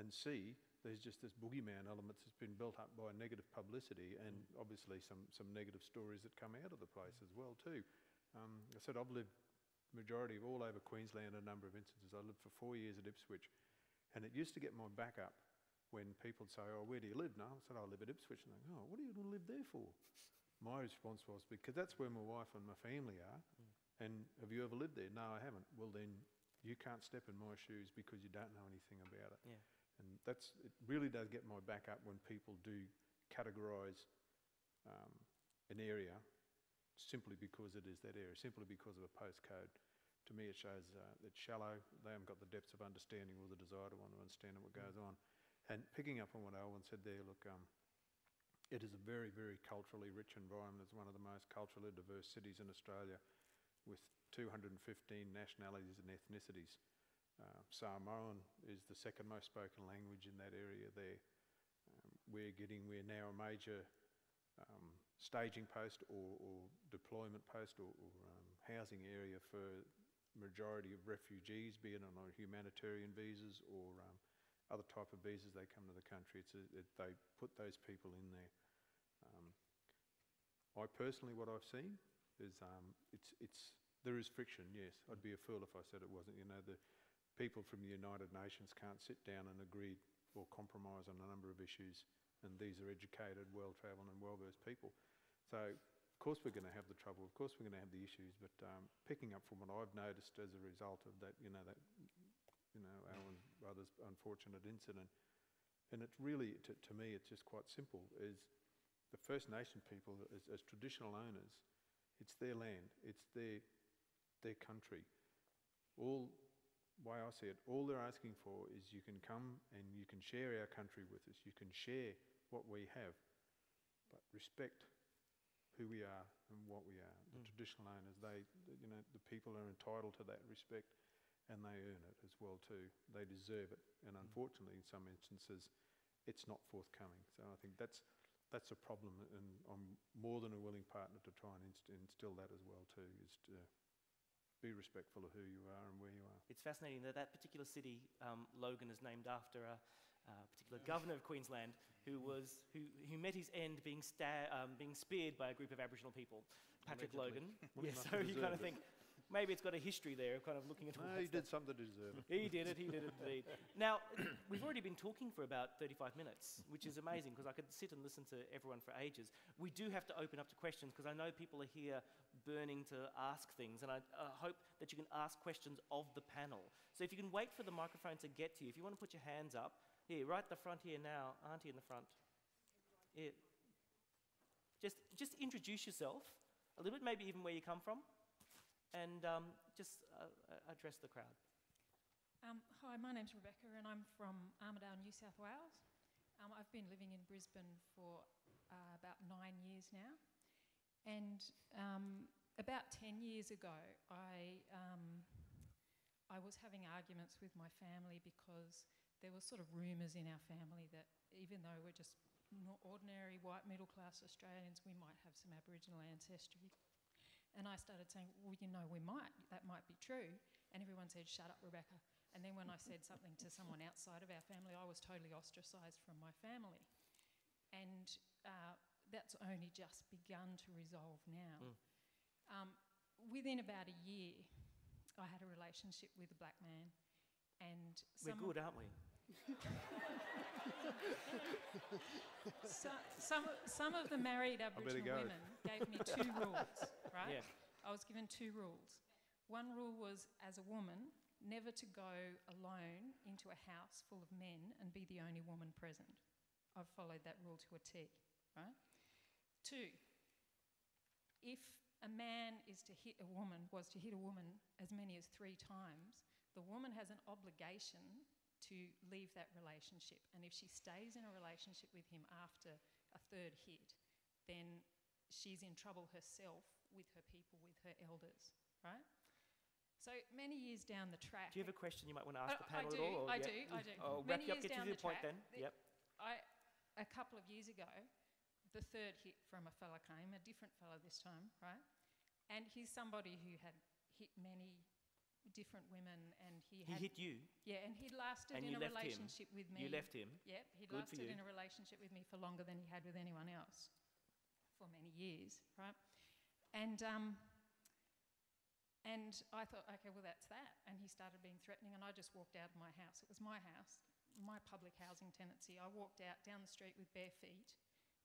and C, there's just this boogeyman element that's been built up by negative publicity and obviously some negative stories that come out of the place as well too. I said I've lived majority of all over Queensland, a number of instances. I lived for 4 years at Ipswich, and it used to get my back up when people would say, oh, where do you live? No, I said, I live at Ipswich. And they go, oh, what are you going to live there for? my response was, because that's where my wife and my family are, and have you ever lived there? No, I haven't. Well, then you can't step in my shoes because you don't know anything about it. Yeah. And it really does get my back up when people do categorise an area simply because it is that area, simply because of a postcode. To me, it shows it's shallow. They haven't got the depths of understanding or the desire to want to understand what goes on. And picking up on what Owen said there, look, it is a very, very culturally rich environment. It's one of the most culturally diverse cities in Australia, with 215 nationalities and ethnicities. Samoan is the second most spoken language in that area there. We're now a major staging post or deployment post or housing area for majority of refugees, be it on humanitarian visas or other type of visas they come to the country. They put those people in there. I personally, what I've seen is there is friction, yes. I'd be a fool if I said it wasn't. You know, the people from the United Nations can't sit down and agree or compromise on a number of issues, and these are educated, well-travelled and well-versed people. So, of course we're going to have the trouble, of course we're going to have the issues, but picking up from what I've noticed as a result of that, Alan's brother's unfortunate incident, and it's really, to me, it's just quite simple, is the First Nation people, as traditional owners, it's their land, it's their country. All way I see it, all they're asking for is you can come and you can share our country with us, you can share what we have, but respect who we are and what we are. The traditional owners, the people are entitled to that respect, and they earn it as well too. They deserve it, and unfortunately, in some instances, it's not forthcoming. So I think that's a problem, and I'm more than a willing partner to try and instill that as well too, is to be respectful of who you are and where you are. It's fascinating that particular city, Logan, is named after a particular governor of Queensland who met his end being speared by a group of Aboriginal people, Patrick Logan. Yeah, so you kind of think, maybe it's got a history there of kind of looking at all No, that he did stuff. something to deserve it. He did it indeed. Now, we've already been talking for about 35 minutes, which is amazing because I could sit and listen to everyone for ages. We do have to open up to questions because I know people are here burning to ask things, and I hope that you can ask questions of the panel. So if you can wait for the microphone to get to you, if you want to put your hands up, here, right at the front here now, Auntie in the front. Here. Just introduce yourself a little bit, maybe even where you come from, and just address the crowd. Hi, my name's Rebecca and I'm from Armidale, New South Wales. I've been living in Brisbane for about 9 years now, and about 10 years ago I was having arguments with my family because there were sort of rumours in our family that even though we're just ordinary white middle class Australians, we might have some Aboriginal ancestry. And I started saying, well, that might be true. And everyone said, shut up, Rebecca. And then when I said something to someone outside of our family, I was totally ostracised from my family. And that's only just begun to resolve now. Within about a year, I had a relationship with a black man. And we're good, aren't we? Some of the married Aboriginal women gave me 2 rules, right? Yeah. I was given 2 rules. One rule was, as a woman, never to go alone into a house full of men and be the only woman present. I've followed that rule to a T, right? 2, if a man was to hit a woman as many as 3 times, the woman has an obligation to leave that relationship. And if she stays in a relationship with him after a 3rd hit, then she's in trouble herself with her people, with her elders, right? So many years down the track... Do you have a question you might want to ask the panel at all? I do. I'll wrap you up, get to the point then. Yep. A couple of years ago, the 3rd hit from a fella came, a different fella this time, right? And he's somebody who had hit many different women, and he hit you? Yeah, and he'd lasted and in a relationship with me. You left him? Yep, he'd lasted in a relationship with me for longer than he had with anyone else for many years, right? And I thought, okay, well, that's that. And he started being threatening, and I just walked out of my house. It was my house, my public housing tenancy. I walked out down the street with bare feet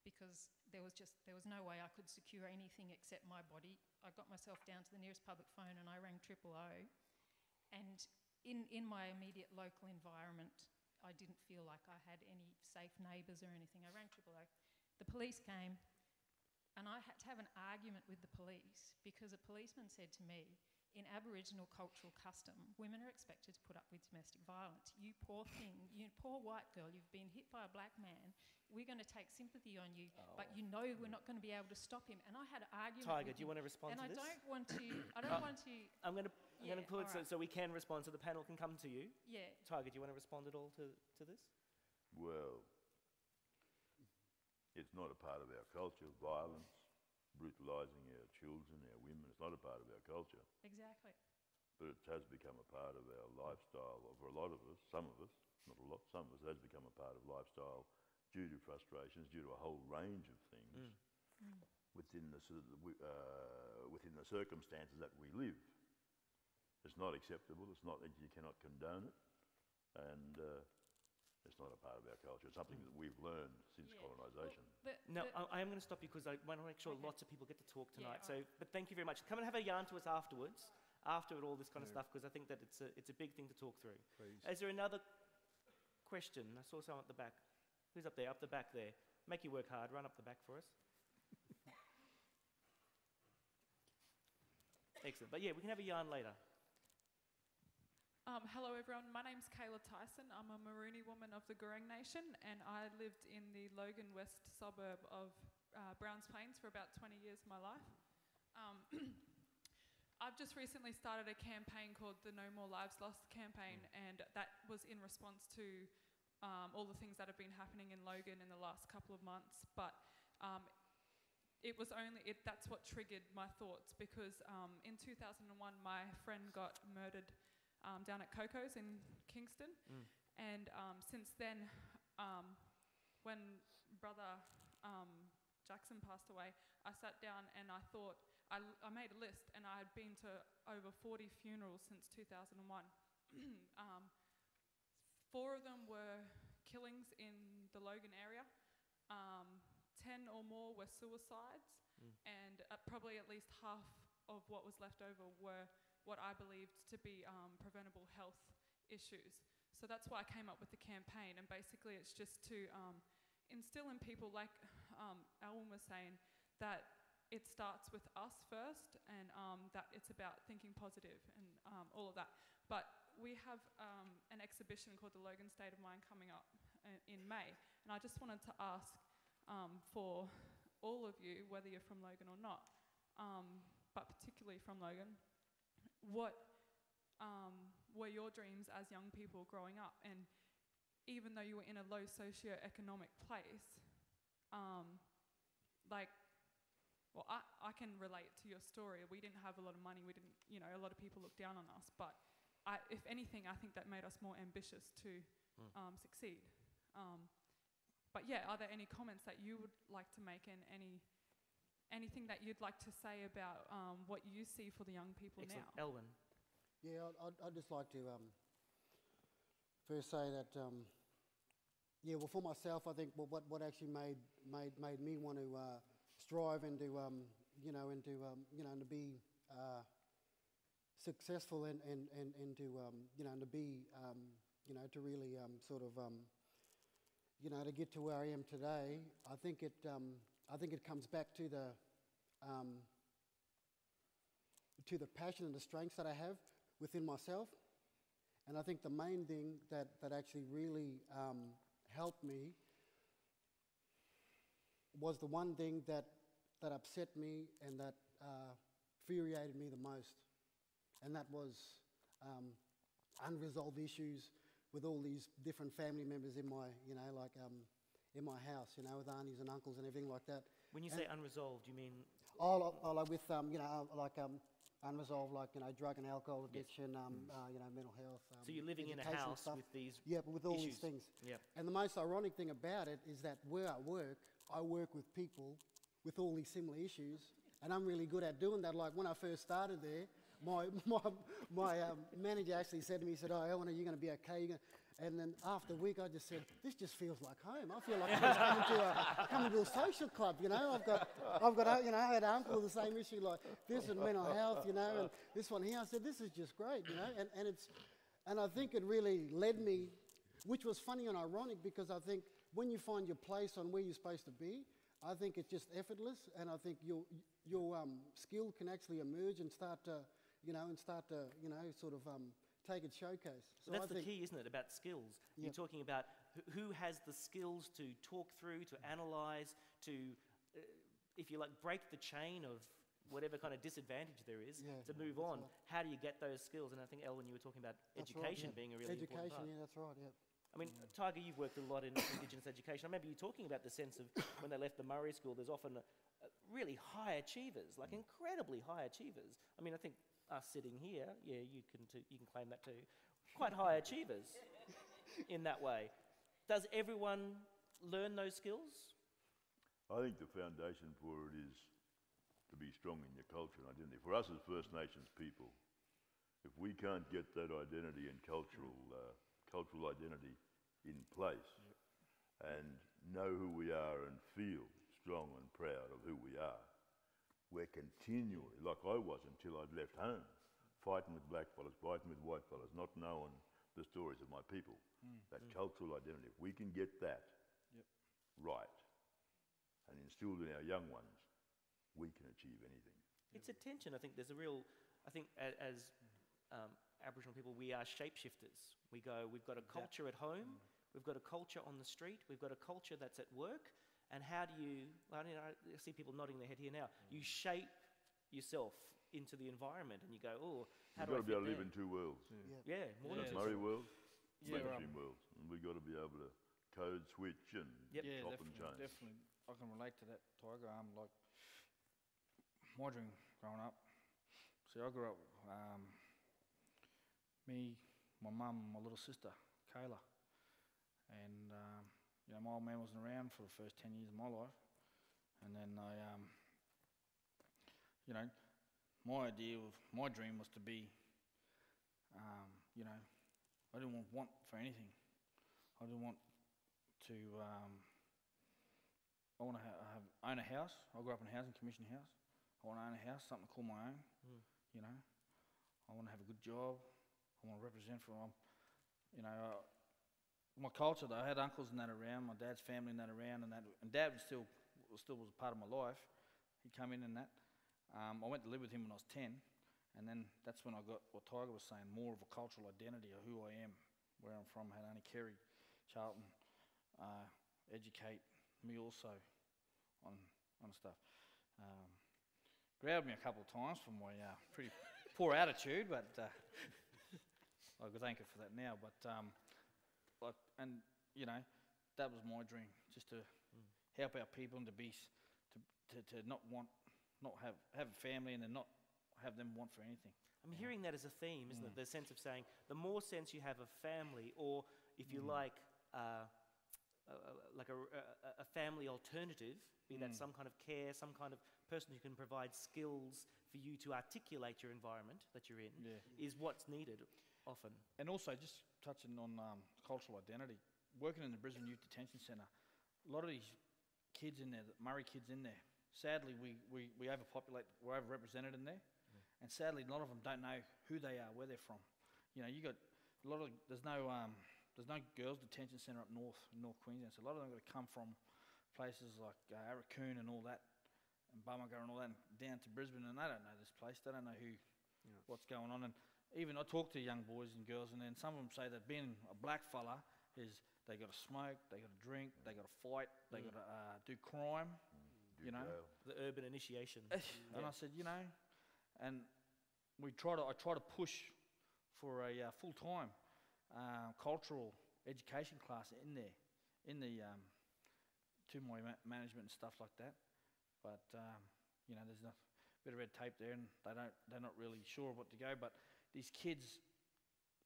because there was no way I could secure anything except my body. I got myself down to the nearest public phone and I rang 000. And in my immediate local environment, I didn't feel like I had any safe neighbours or anything. I rang 000. The police came, and I had to have an argument with the police because a policeman said to me, in Aboriginal cultural custom, women are expected to put up with domestic violence. You poor thing, you poor white girl, you've been hit by a black man. We're going to take sympathy on you, but you know we're not going to be able to stop him. And I had an argument. Tiger, with do you want to respond and to this? I don't want to. I don't want to. I'm going to put it all right. so we can respond, so the panel can come to you. Yeah. Tiger, do you want to respond at all to this? Well, it's not a part of our culture, violence, brutalising our children, our women. It's not a part of our culture. Exactly. But it has become a part of our lifestyle for a lot of us, some of us, not a lot, some of us, it has become a part of lifestyle due to frustrations, due to a whole range of things within the circumstances that we live. It's not acceptable, it's not that you cannot condone it, and it's not a part of our culture. It's something that we've learned since colonisation. Now, I am going to stop you because I want to make sure lots of people get to talk tonight. Yeah, But thank you very much. Come and have a yarn to us afterwards, after all this kind of stuff, because I think that it's a big thing to talk through. Please. Is there another question? I saw someone at the back. Who's up there? Up the back there. Make you work hard. Run up the back for us. Excellent. But yeah, we can have a yarn later. Hello everyone, my name's Kayla Tyson. I'm a Marooney woman of the Gurung Nation, and I lived in the Logan West suburb of Browns Plains for about 20 years of my life. I've just recently started a campaign called the No More Lives Lost campaign, and that was in response to all the things that have been happening in Logan in the last couple of months. But that's what triggered my thoughts, because in 2001 my friend got murdered down at Coco's in Kingston, and since then, when brother Jackson passed away, I sat down and I thought, I made a list, and I had been to over 40 funerals since 2001. 4 of them were killings in the Logan area, 10 or more were suicides, and probably at least half of what was left over were what I believed to be preventable health issues. So that's why I came up with the campaign, and basically it's just to instill in people, like Alwyn was saying, that it starts with us first, and that it's about thinking positive and all of that. But we have an exhibition called the Logan State of Mind coming up in May, and I just wanted to ask for all of you, whether you're from Logan or not, but particularly from Logan, what were your dreams as young people growing up? And even though you were in a low socio-economic place, I can relate to your story. We didn't have a lot of money. We didn't, a lot of people looked down on us. But if anything, I think that made us more ambitious to succeed. But yeah, are there any comments that you would like to make, and anything that you'd like to say about what you see for the young people Excellent. now? Elwyn. Yeah, I'd just like to first say that, well, for myself, I think what actually made me want to strive and to to be successful and to be to really to get to where I am today. I think it comes back to the passion and the strengths that I have within myself. And I think the main thing that actually really helped me was the one thing that upset me and that infuriated me the most, and that was unresolved issues with all these different family members in my, in my house, with aunties and uncles and everything like that. When you say unresolved, you mean? Unresolved, drug and alcohol addiction, mental health. So you're living in a education house stuff. with these but with all issues. these things. Yeah. And the most ironic thing about it is that where I work with people with all these similar issues, and I'm really good at doing that. Like when I first started there, my manager actually said to me, he said, "Oh, Ellen, are you going to be okay?" And then after a week, I just said, "This just feels like home. I feel like I'm just coming to a social club. You know, I've got, you know, I had an uncle with the same issue like this and mental health, you know, and this one here. I said, this is just great, you know, and I think it really led me, which was funny and ironic because I think when you find your place on where you're supposed to be, I think it's just effortless, and I think your skill can actually emerge and start to sort of take its showcase. So Well, that's the key, isn't it, about skills? Yep. You're talking about who has the skills to talk through, to analyse, to, if you like, break the chain of whatever kind of disadvantage there is, to move on. Right. How do you get those skills? And I think, Elwyn, you were talking about That's education right, being a really important part. Education, yeah, that's right, yeah. I mean, Tiger, you've worked a lot in Indigenous education. I remember you talking about the sense of when they left the Murray School, there's often really high achievers, like incredibly high achievers. I mean, I think us sitting here, yeah, you can claim that too, quite high achievers in that way. Does everyone learn those skills? I think the foundation for it is to be strong in your culture and identity. For us as First Nations people, if we can't get that identity and cultural identity in place and know who we are and feel strong and proud of who we are, we're continually, like I was until I'd left home, fighting with black fellas, fighting with white fellas, not knowing the stories of my people. That cultural identity, if we can get that right and instilled in our young ones, we can achieve anything. It's a tension. I think there's a real, I think as Aboriginal people, we are shapeshifters. We've got a culture at home, we've got a culture on the street, we've got a culture that's at work, and how do you, I see people nodding their head here now, you shape yourself into the environment and you go, oh, how do I fit there? You've got to be able to live in two worlds. Yeah, more than Murray world, Yeah, mainstream world. And we've got to be able to code, switch and chop and change. Definitely. I can relate to that, Tiger. Like my dream growing up. See, I grew up, me, my mum, my little sister, Kayla, and you know, my old man wasn't around for the first 10 years of my life, and then you know, my dream was to be, you know, I didn't want for anything. I didn't want to. I want to own a house. I grew up in a housing commission house. I want to own a house, something to call my own. You know, I want to have a good job. I want to represent for them. You know, my culture though. I had uncles and that around. My dad's family and that around, and Dad was still was a part of my life. He came in and that. I went to live with him when I was 10, and then that's when I got what Tiger was saying, more of a cultural identity of who I am, where I'm from. Had only Kerry, Charlton, educate me also on stuff. Grabbed me a couple of times for my pretty poor attitude, but I could thank her for that now. But and you know, that was my dream, just to help our people and to not have a family and then not have them want for anything. I'm hearing that as a theme, isn't it? The sense of saying, the more sense you have of family, or if you like a family alternative, be that some kind of care, some kind of person who can provide skills for you to articulate your environment that you're in, is what's needed often. And also, just touching on cultural identity, working in the Brisbane Youth Detention Centre, a lot of these kids in there, the Murray kids in there, sadly we overpopulate, we're overrepresented in there, and sadly a lot of them don't know who they are, where they're from. You know, you got a lot of, there's no girls' detention centre up north, in North Queensland, so a lot of them got to come from places like Arakoon and all that, and Bumagara and all that, and down to Brisbane, and they don't know this place, they don't know what's going on. And even I talk to young boys and girls, and then some of them say that being a black fella is they got to smoke, they got to drink, they got to fight, they got to do crime, you know. The urban initiation. And I said, you know, and I try to push for a full-time cultural education class in there, to my management and stuff like that. But you know, there's a bit of red tape there, and they're not really sure what to go. But these kids,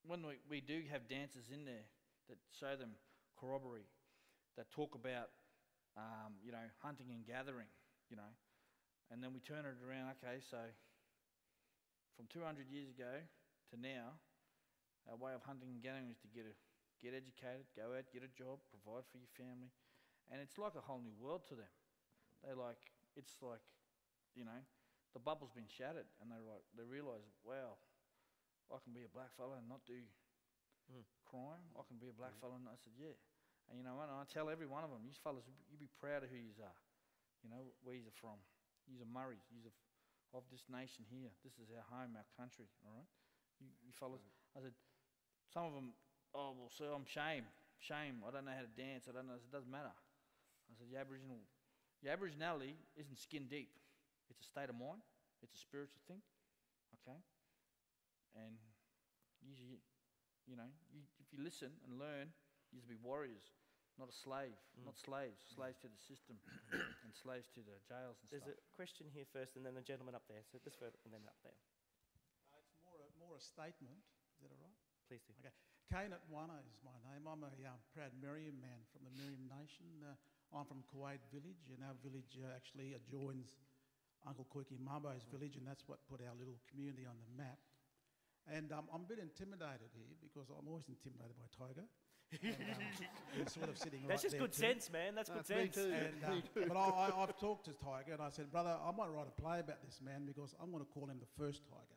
when we do have dancers in there that show them corroboree, that talk about you know, hunting and gathering, you know, and then we turn it around. Okay, so from 200 years ago to now, our way of hunting and gathering is to get educated, go out, get a job, provide for your family, and it's like a whole new world to them. It's like, you know, the bubble's been shattered, and they realise, wow, I can be a black fella and not do crime. I can be a black fella, and I said, yeah. And you know what? And I tell every one of them, you fellas, you be proud of who you are. You know where you're from. You're Murrays. You're of this nation here. This is our home, our country. All right, you fellas. I said, some of them, oh well, sir, I'm shame. I don't know how to dance. I don't know. I said, it doesn't matter. I said, your Aboriginality isn't skin deep. It's a state of mind. It's a spiritual thing. Okay. And usually, you know, if you listen and learn, you be warriors, not a slave, not slaves to the system and slaves to the jails and There's stuff. a question here first, and then the gentleman up there. So this further, and then up there. It's more a statement. Is that all right? Please do. Okay. Kane Atwana is my name. I'm a proud Meriam man from the Meriam Nation. I'm from Kuwait village, and our village actually adjoins Uncle Kwiki Mabo's village, and that's what put our little community on the map. And I'm a bit intimidated here because I'm always intimidated by Tiger. And, he's sort of sitting That's right just there good too. sense, man. That's good sense. But I've talked to Tiger, and I said, brother, I might write a play about this man because I'm going to call him the first Tiger.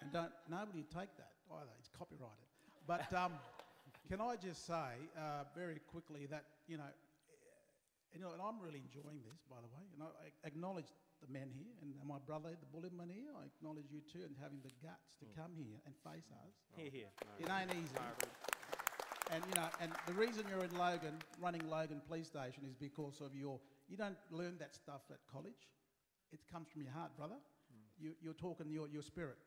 And nobody take that either. It's copyrighted. But can I just say very quickly that, and I'm really enjoying this, by the way. And I acknowledge the men here and my brother, the Bulliman here. I acknowledge you too, and having the guts to come here and face us. Here. It ain't easy. And and the reason you're in Logan, running Logan Police Station, is because of you don't learn that stuff at college. It comes from your heart, brother. You're talking your spirit.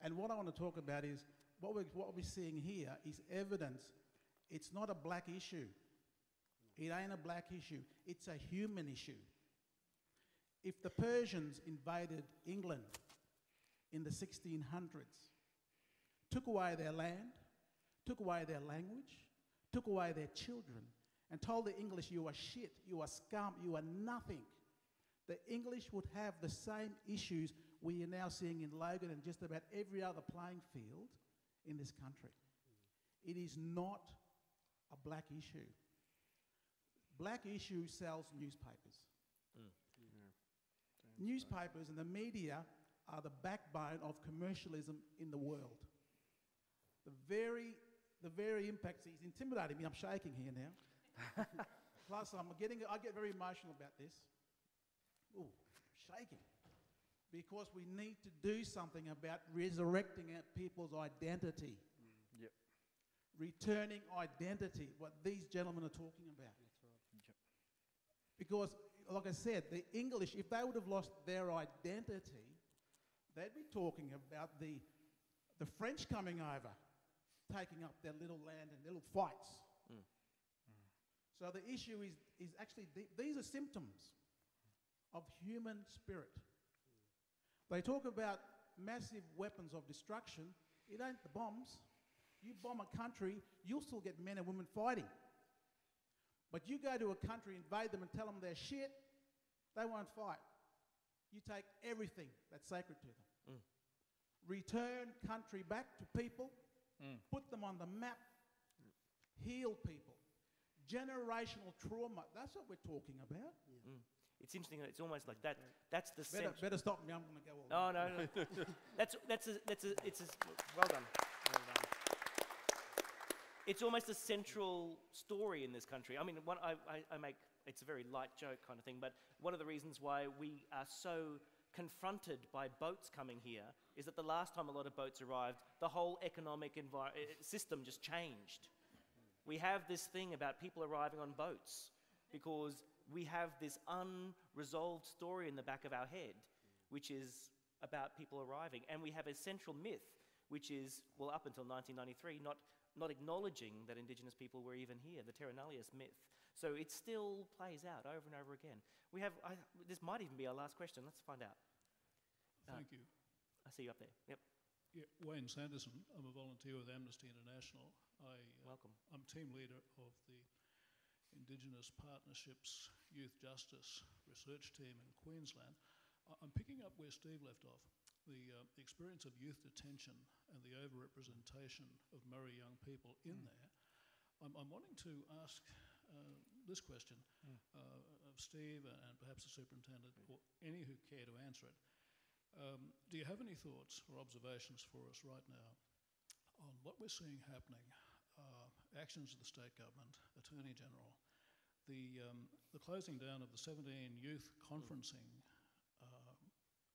And what I want to talk about is what we're seeing here is evidence. It's not a black issue. It ain't a black issue. It's a human issue. If the Persians invaded England in the 1600s, took away their land, took away their language, took away their children, and told the English, you are shit, you are scum, you are nothing, the English would have the same issues we are now seeing in Logan and just about every other playing field in this country. It is not a black issue. Black issue sells newspapers. Newspapers and the media are the backbone of commercialism in the world. The very impact, he's intimidating me, I'm shaking here now. Plus I get very emotional about this. Ooh, shaking. Because we need to do something about resurrecting our people's identity. Yep. Returning identity, what these gentlemen are talking about. That's right. Yep. Because, like I said, the English, if they would have lost their identity, they'd be talking about the French coming over, taking up their little land and little fights. So the issue is actually, these are symptoms of human spirit. They talk about massive weapons of destruction. It ain't the bombs. You bomb a country, you'll still get men and women fighting. But you go to a country, invade them and tell them they're shit, they won't fight. You take everything that's sacred to them. Return country back to people, put them on the map, heal people. Generational trauma, that's what we're talking about. It's interesting. It's almost like that. That's the Better stop me. I'm going to go all No. It's well done. It's almost a central story in this country. I mean, I make it's a very light joke kind of thing, but one of the reasons why we are so confronted by boats coming here is that the last time a lot of boats arrived, the whole economic system just changed. We have this thing about people arriving on boats because we have this unresolved story in the back of our head, which is about people arriving. And we have a central myth, which is, well, up until 1993, not acknowledging that Indigenous people were even here, the Terra Nullius myth. So it still plays out over and over again. We have, this might even be our last question. Let's find out. Thank you. I see you up there. Yep. Yeah, Wayne Sanderson. I'm a volunteer with Amnesty International. Welcome. I'm team leader of the Indigenous Partnerships Youth Justice Research Team in Queensland. I'm picking up where Steve left off. the experience of youth detention and the overrepresentation of Murri young people in there, I'm wanting to ask this question of Steve and perhaps the superintendent or any who care to answer it. Do you have any thoughts or observations for us right now on what we're seeing happening, actions of the state government, Attorney General, the closing down of the 17 youth conferencing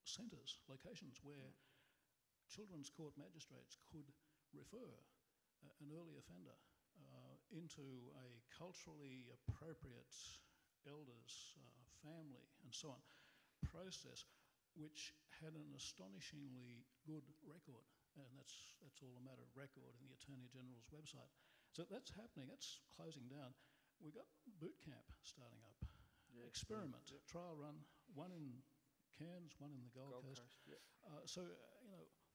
centres, locations where children's court magistrates could refer an early offender into a culturally appropriate elders, family and so on process, which had an astonishingly good record, and that's all a matter of record in the Attorney General's website. So that's happening, that's closing down. We've got boot camp starting up, experiment, trial run, one in Cairns, one in the Gold Coast.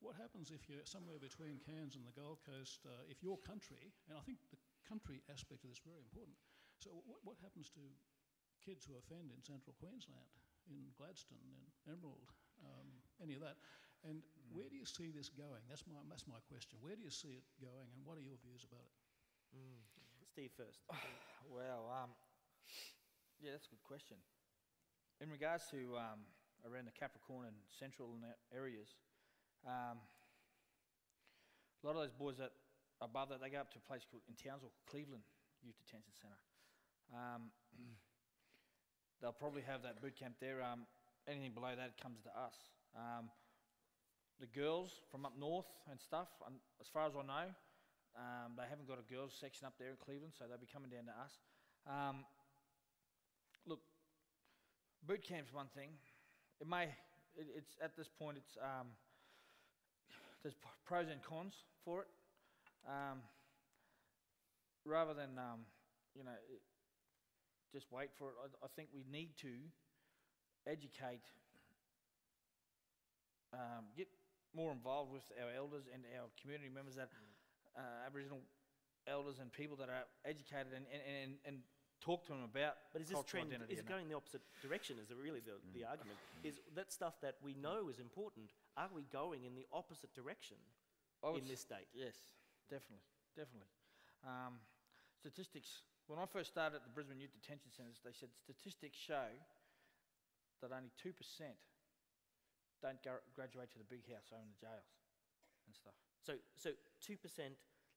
What happens if you're somewhere between Cairns and the Gold Coast, if your country, and I think the country aspect of this is very important, so what happens to kids who offend in central Queensland, in Gladstone, in Emerald, any of that? And where do you see this going? That's my question. Where do you see it going, and what are your views about it? Steve first. Well, yeah, that's a good question. In regards to around the Capricorn and Central and that areas, a lot of those boys that above that, they go up to a place called in Townsville, Cleveland Youth Detention Centre. They'll probably have that boot camp there. Anything below that comes to us. The girls from up north and stuff, as far as I know, they haven't got a girls section up there in Cleveland, so they'll be coming down to us. Look, boot camp's one thing. It's at this point, there's pros and cons for it. Rather than just wait for it, I think we need to educate, get more involved with our elders and our community members, that Aboriginal elders and people that are educated, and talk to them about. But is this trend going the opposite direction? Is really the argument? Is that stuff that we know is important? Are we going in the opposite direction in this state? Yes, definitely. Statistics. When I first started at the Brisbane Youth Detention Centres, they said statistics show that only 2% don't graduate to the big house or in the jails and stuff. So 2%.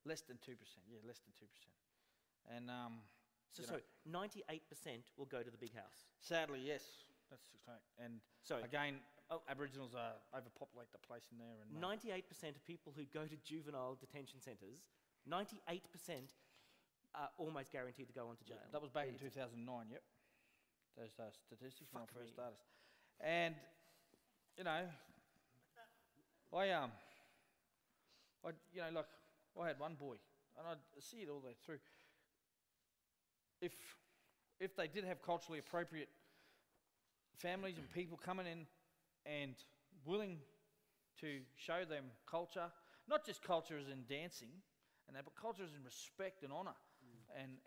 Less than 2%. Yeah, less than 2%. And So 98% will go to the big house. Sadly, yes, that's right. And so again, Aboriginals overpopulate the place in there. And 98% of people who go to juvenile detention centres, 98% are almost guaranteed to go on to jail. That was back in 2009. Yep, those statistics when I first started. And I had one boy, and I see it all the way through. If they did have culturally appropriate families and people coming in and willing to show them culture, not just culture as in dancing and that, but culture as in respect and honour, and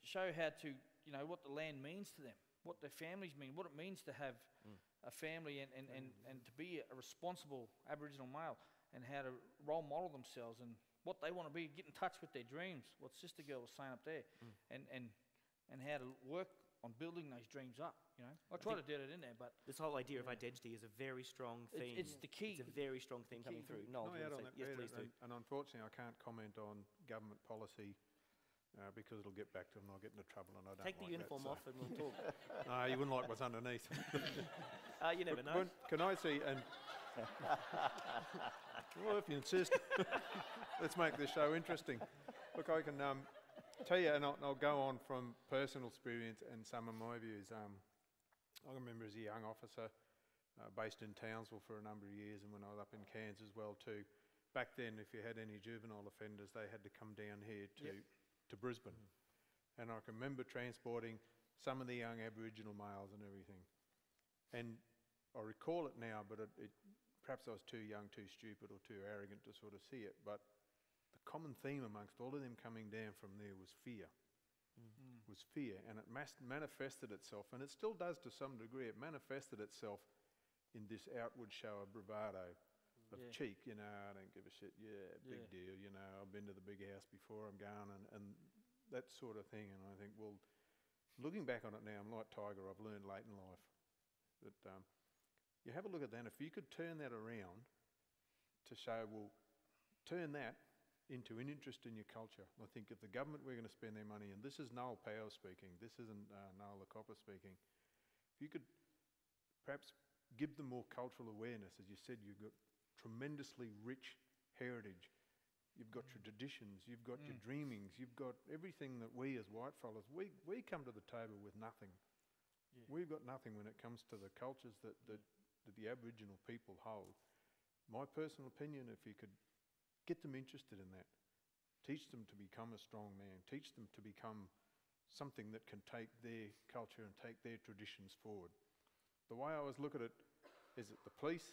show how to what the land means to them, what their families mean, what it means to have a family and to be a responsible Aboriginal male, and how to role model themselves and what they want to be, get in touch with their dreams, what Sister Girl was saying up there, and how to work on building those dreams up. I try to do it in there, but this whole idea of identity is a very strong theme. It's the key. It's a very strong theme coming through. No, yes, please do. And unfortunately, I can't comment on government policy because it'll get back to them and I'll get into trouble, and I don't Take like the uniform that, off and we'll talk. No, you wouldn't like what's underneath. You never know. Can I see? And well, if you insist, let's make this show interesting. Look, I can tell you, and I'll go on from personal experience and some of my views. I remember as a young officer based in Townsville for a number of years, and when I was up in Cairns as well too. Back then, if you had any juvenile offenders, they had to come down here to Brisbane. And I can remember transporting some of the young Aboriginal males and everything. And I recall it now, but perhaps I was too young, too stupid or too arrogant to sort of see it. But the common theme amongst all of them coming down from there was fear. Was fear, and it manifested itself, and it still does to some degree. It manifested itself in this outward show of bravado, of Yeah. cheek, you know, I don't give a shit, big deal, you know, I've been to the big house before, I'm going, and that sort of thing. And I think, well, looking back on it now, I'm like Tiger, I've learned late in life that you have a look at that. If you could turn that around to show, well, turn that into an interest in your culture. I think if the government were going to spend their money, and this is Noel Powell speaking, this isn't Noel the Copper speaking, if you could perhaps give them more cultural awareness. As you said, you've got tremendously rich heritage, you've got your traditions, you've got your dreamings, you've got everything that we as white fellas, we come to the table with nothing. Yeah. We've got nothing when it comes to the cultures that the Aboriginal people hold. My personal opinion, if you could get them interested in that, teach them to become a strong man, teach them to become something that can take their culture and take their traditions forward. The way I always look at it is that the police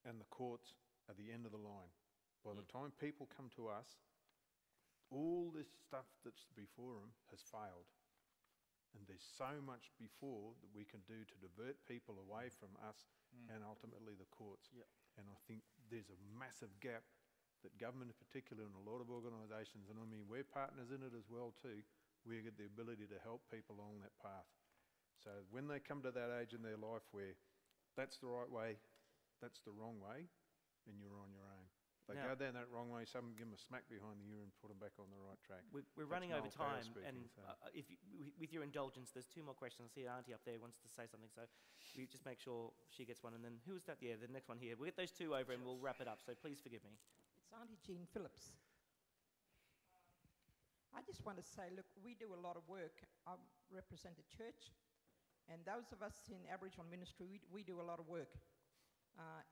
and the courts are the end of the line. By the time people come to us, all this stuff that's before them has failed. And there's so much before that we can do to divert people away from us and ultimately the courts. Yep. And I think there's a massive gap that government in particular and a lot of organisations, and I mean we're partners in it as well too, we get the ability to help people along that path. So when they come to that age in their life where that's the right way, that's the wrong way, then you're on your own. If they Now- go down that wrong way, someone give them a smack behind the ear and put them back on the right track. We're That's running over Noel Powell time, speaking, and so. if you, with your indulgence, there's two more questions. I see Auntie up there wants to say something, so we just make sure she gets one. And then who was that? Yeah, the next one here. We'll get those two over and we'll wrap it up, so please forgive me. It's Auntie Jean Phillips. I just want to say, look, we do a lot of work. I represent a church, and those of us in Aboriginal ministry, we do a lot of work,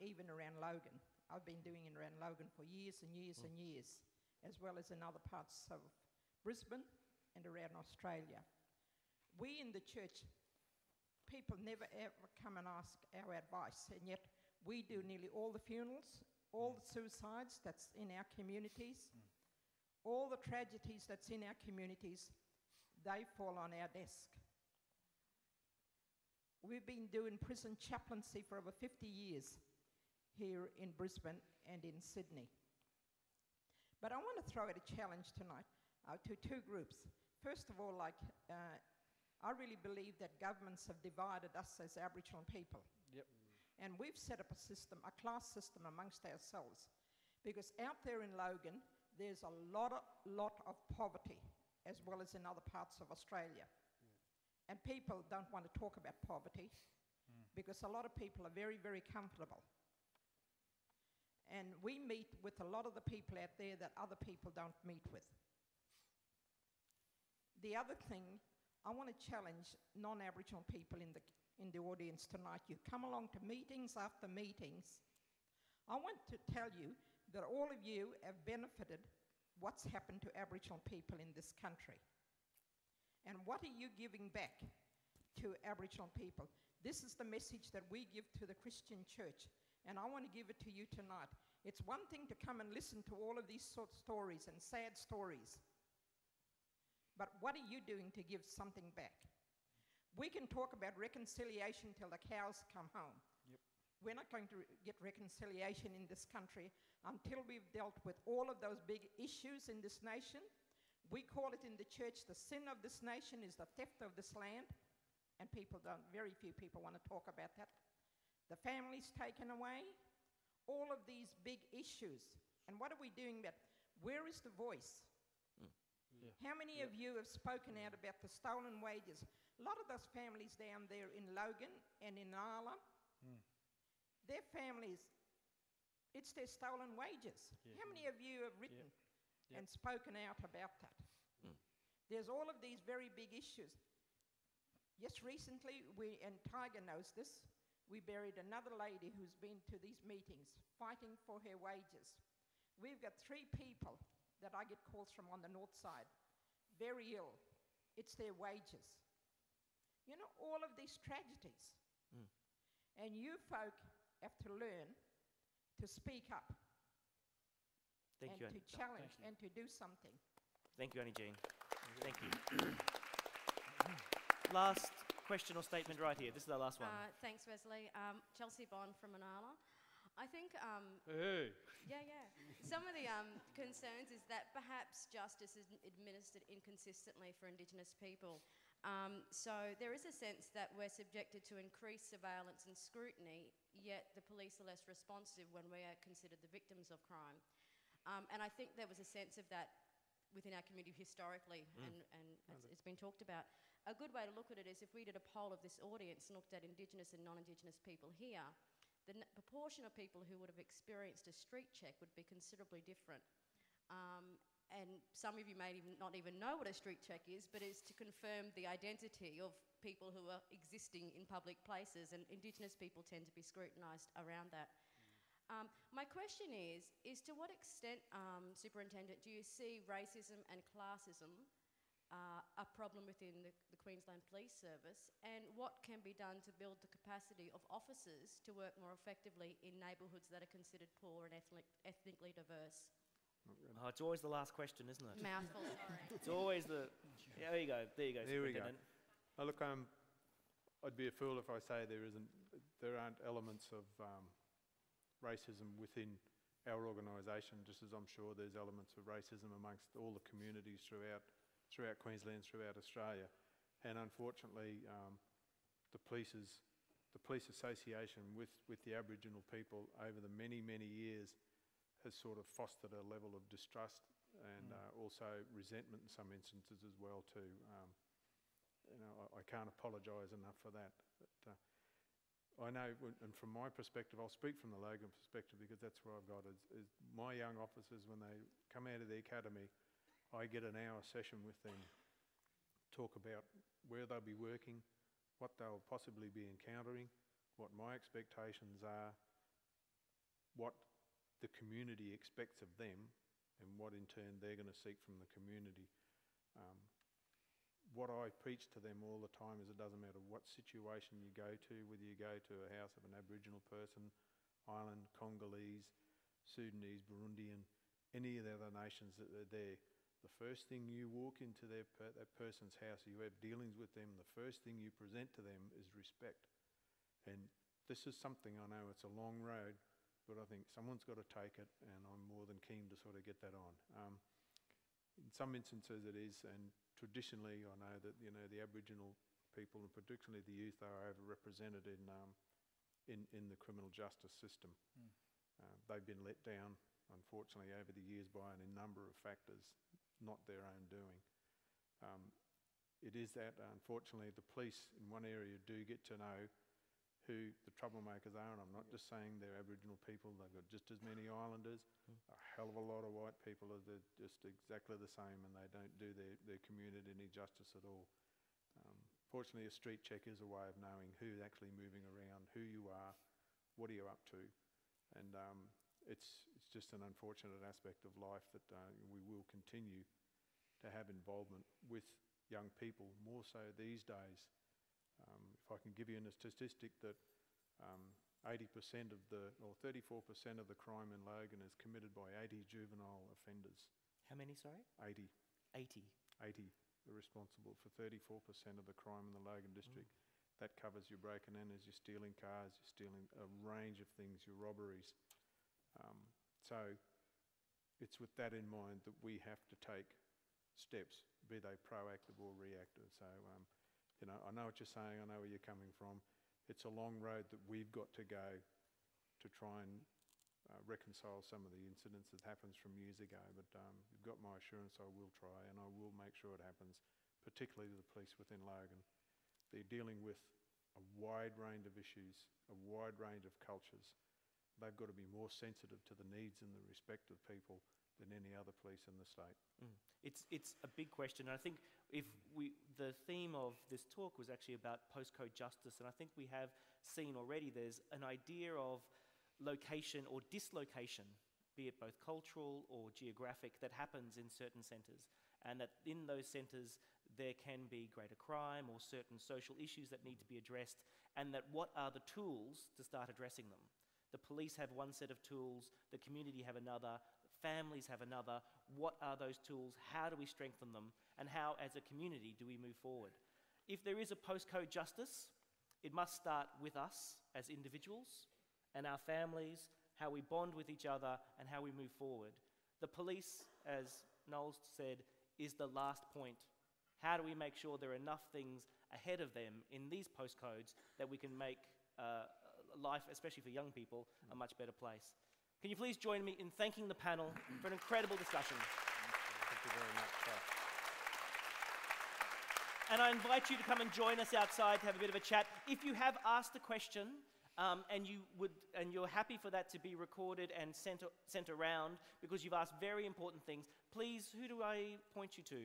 even around Logan. I've been doing it around Logan for years and years and years, as well as in other parts of Brisbane and around Australia. We in the church, people never ever come and ask our advice, and yet we do nearly all the funerals, all the suicides that's in our communities, all the tragedies that's in our communities, they fall on our desk. We've been doing prison chaplaincy for over 50 years here in Brisbane and in Sydney. But I want to throw out a challenge tonight to two groups. First of all, I really believe that governments have divided us as Aboriginal people. Yep. And we've set up a system, a class system amongst ourselves. Because out there in Logan, there's a lot of poverty, as well as in other parts of Australia. And people don't want to talk about poverty, because a lot of people are very, very comfortable. And we meet with a lot of the people out there that other people don't meet with. The other thing, I want to challenge non-Aboriginal people in the audience tonight. You come along to meetings after meetings. I want to tell you that all of you have benefited what's happened to Aboriginal people in this country. And what are you giving back to Aboriginal people? This is the message that we give to the Christian church, and I want to give it to you tonight. It's one thing to come and listen to all of these sort of stories and sad stories, but what are you doing to give something back? We can talk about reconciliation till the cows come home. Yep. We're not going to get reconciliation in this country until we've dealt with all of those big issues in this nation. We call it in the church, the sin of this nation is the theft of this land, and very few people want to talk about that. The families taken away, all of these big issues. And what are we doing about? Where is the voice? Yeah. How many of you have spoken out about the stolen wages? A lot of those families down there in Logan and in Nala, their families, it's their stolen wages. Yeah. How many of you have written and spoken out about that? There's all of these very big issues. Just recently, and Tiger knows this, we buried another lady who's been to these meetings fighting for her wages. We've got 3 people that I get calls from on the north side, very ill. It's their wages. You know, all of these tragedies. And you folk have to learn to speak up. Thank you, and Annie. to challenge Thank you. and to do something. Thank you, Annie Jean. Thank you. Last question or statement right here. This is our last one. Thanks, Wesley. Chelsea Bond from Manala. I think, Hey. yeah. Some of the concerns is that perhaps justice is administered inconsistently for Indigenous people. So there is a sense that we're subjected to increased surveillance and scrutiny, yet the police are less responsive when we are considered the victims of crime. And I think there was a sense of that within our community historically, and it's been talked about. A good way to look at it is if we did a poll of this audience and looked at Indigenous and non-Indigenous people here, the proportion of people who would have experienced a street check would be considerably different. And some of you may not even know what a street check is, but it's to confirm the identity of people who are existing in public places, and Indigenous people tend to be scrutinised around that. My question is to what extent, Superintendent, do you see racism and classism a problem within the Queensland Police Service, and what can be done to build the capacity of officers to work more effectively in neighbourhoods that are considered poor and ethnically diverse? Oh, it's always the last question, isn't it? Mouthful, sorry. It's always the... Yeah, there you go. There you go, There we go. Superintendent. Oh, look, I'd be a fool if I say there aren't elements of racism within our organisation, just as I'm sure there's elements of racism amongst all the communities throughout Queensland, throughout Australia. And unfortunately, the police association with the Aboriginal people over the many, many years has sort of fostered a level of distrust and also resentment in some instances as well too. I can't apologise enough for that. But I know, and from my perspective, I'll speak from the Logan perspective because that's where I've got it, is my young officers, when they come out of the academy, I get an hour session with them, talk about where they'll be working, what they'll possibly be encountering, what my expectations are, what the community expects of them, and what in turn they're going to seek from the community. What I preach to them all the time is it doesn't matter what situation you go to, whether you go to a house of an Aboriginal person, Island, Congolese, Sudanese, Burundian, any of the other nations that are there, the first thing you walk into that person's house, you have dealings with them, the first thing you present to them is respect. And this is something, I know it's a long road, but I think someone's got to take it, and I'm more than keen to sort of get that on. In some instances it is, and traditionally I know that the Aboriginal people, and particularly the youth, are overrepresented in the criminal justice system. They've been let down, unfortunately, over the years by a number of factors, not their own doing. It is that, unfortunately, the police in one area do get to know who the troublemakers are, and I'm not just saying they're Aboriginal people, they've got just as many Islanders, a hell of a lot of white people are just exactly the same, and they don't do their community any justice at all. Fortunately, a street check is a way of knowing who's actually moving around, who you are, what are you up to, and it's just an unfortunate aspect of life that we will continue to have involvement with young people, more so these days. If I can give you a statistic that 80% of or 34% of the crime in Logan is committed by 80 juvenile offenders. How many, sorry? 80. 80. 80 are responsible for 34% of the crime in the Logan district. That covers your breaking and enters, your stealing cars, you're stealing a range of things, your robberies. So it's with that in mind that we have to take steps, be they proactive or reactive. So I know what you're saying, I know where you're coming from. It's a long road that we've got to go to try and reconcile some of the incidents that happens from years ago, but you've got my assurance I will try, and I will make sure it happens, particularly to the police within Logan. They're dealing with a wide range of issues, a wide range of cultures. They've got to be more sensitive to the needs and the respect of people than any other police in the state. It's a big question, and I think the theme of this talk was actually about postcode justice, and I think we have seen already there's an idea of location or dislocation, be it both cultural or geographic, that happens in certain centres, and that in those centres there can be greater crime or certain social issues that need to be addressed, and that what are the tools to start addressing them? The police have one set of tools, the community have another, families have another. What are those tools? How do we strengthen them? And how, as a community, do we move forward? if there is a postcode justice, it must start with us as individuals and our families, how we bond with each other and how we move forward. The police, as Noel said, is the last point. How do we make sure there are enough things ahead of them in these postcodes that we can make life, especially for young people, a much better place? Can you please join me in thanking the panel for an incredible discussion? Thank you very much. And I invite you to come and join us outside to have a bit of a chat. If you have asked a question and you're happy for that to be recorded and sent around because you've asked very important things, please, who do I point you to?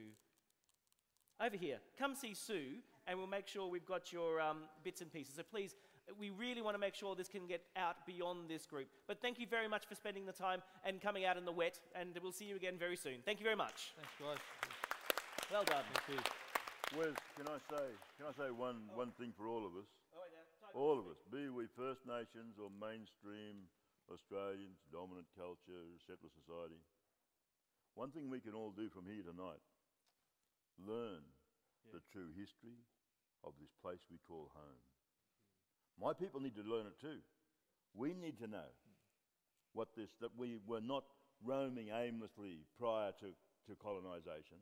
Over here. Come see Sue, and we'll make sure we've got your bits and pieces. So please, we really want to make sure this can get out beyond this group. But thank you very much for spending the time and coming out in the wet, and we'll see you again very soon. Thank you very much. Thanks, guys. Well done. Thank you. Wes, can I say one thing for all of us? All of us, be we First Nations or mainstream Australians, dominant culture, settler society. One thing we can all do from here tonight, learn the true history of this place we call home. My people need to learn it too. We need to know that we were not roaming aimlessly prior to colonisation.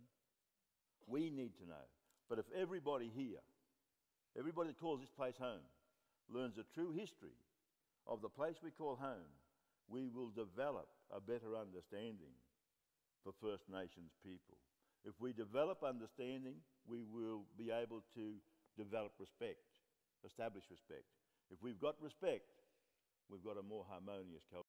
We need to know. But if everybody here, everybody that calls this place home, learns the true history of the place we call home, we will develop a better understanding for First Nations people. If we develop understanding, we will be able to develop respect, establish respect. If we've got respect, we've got a more harmonious culture.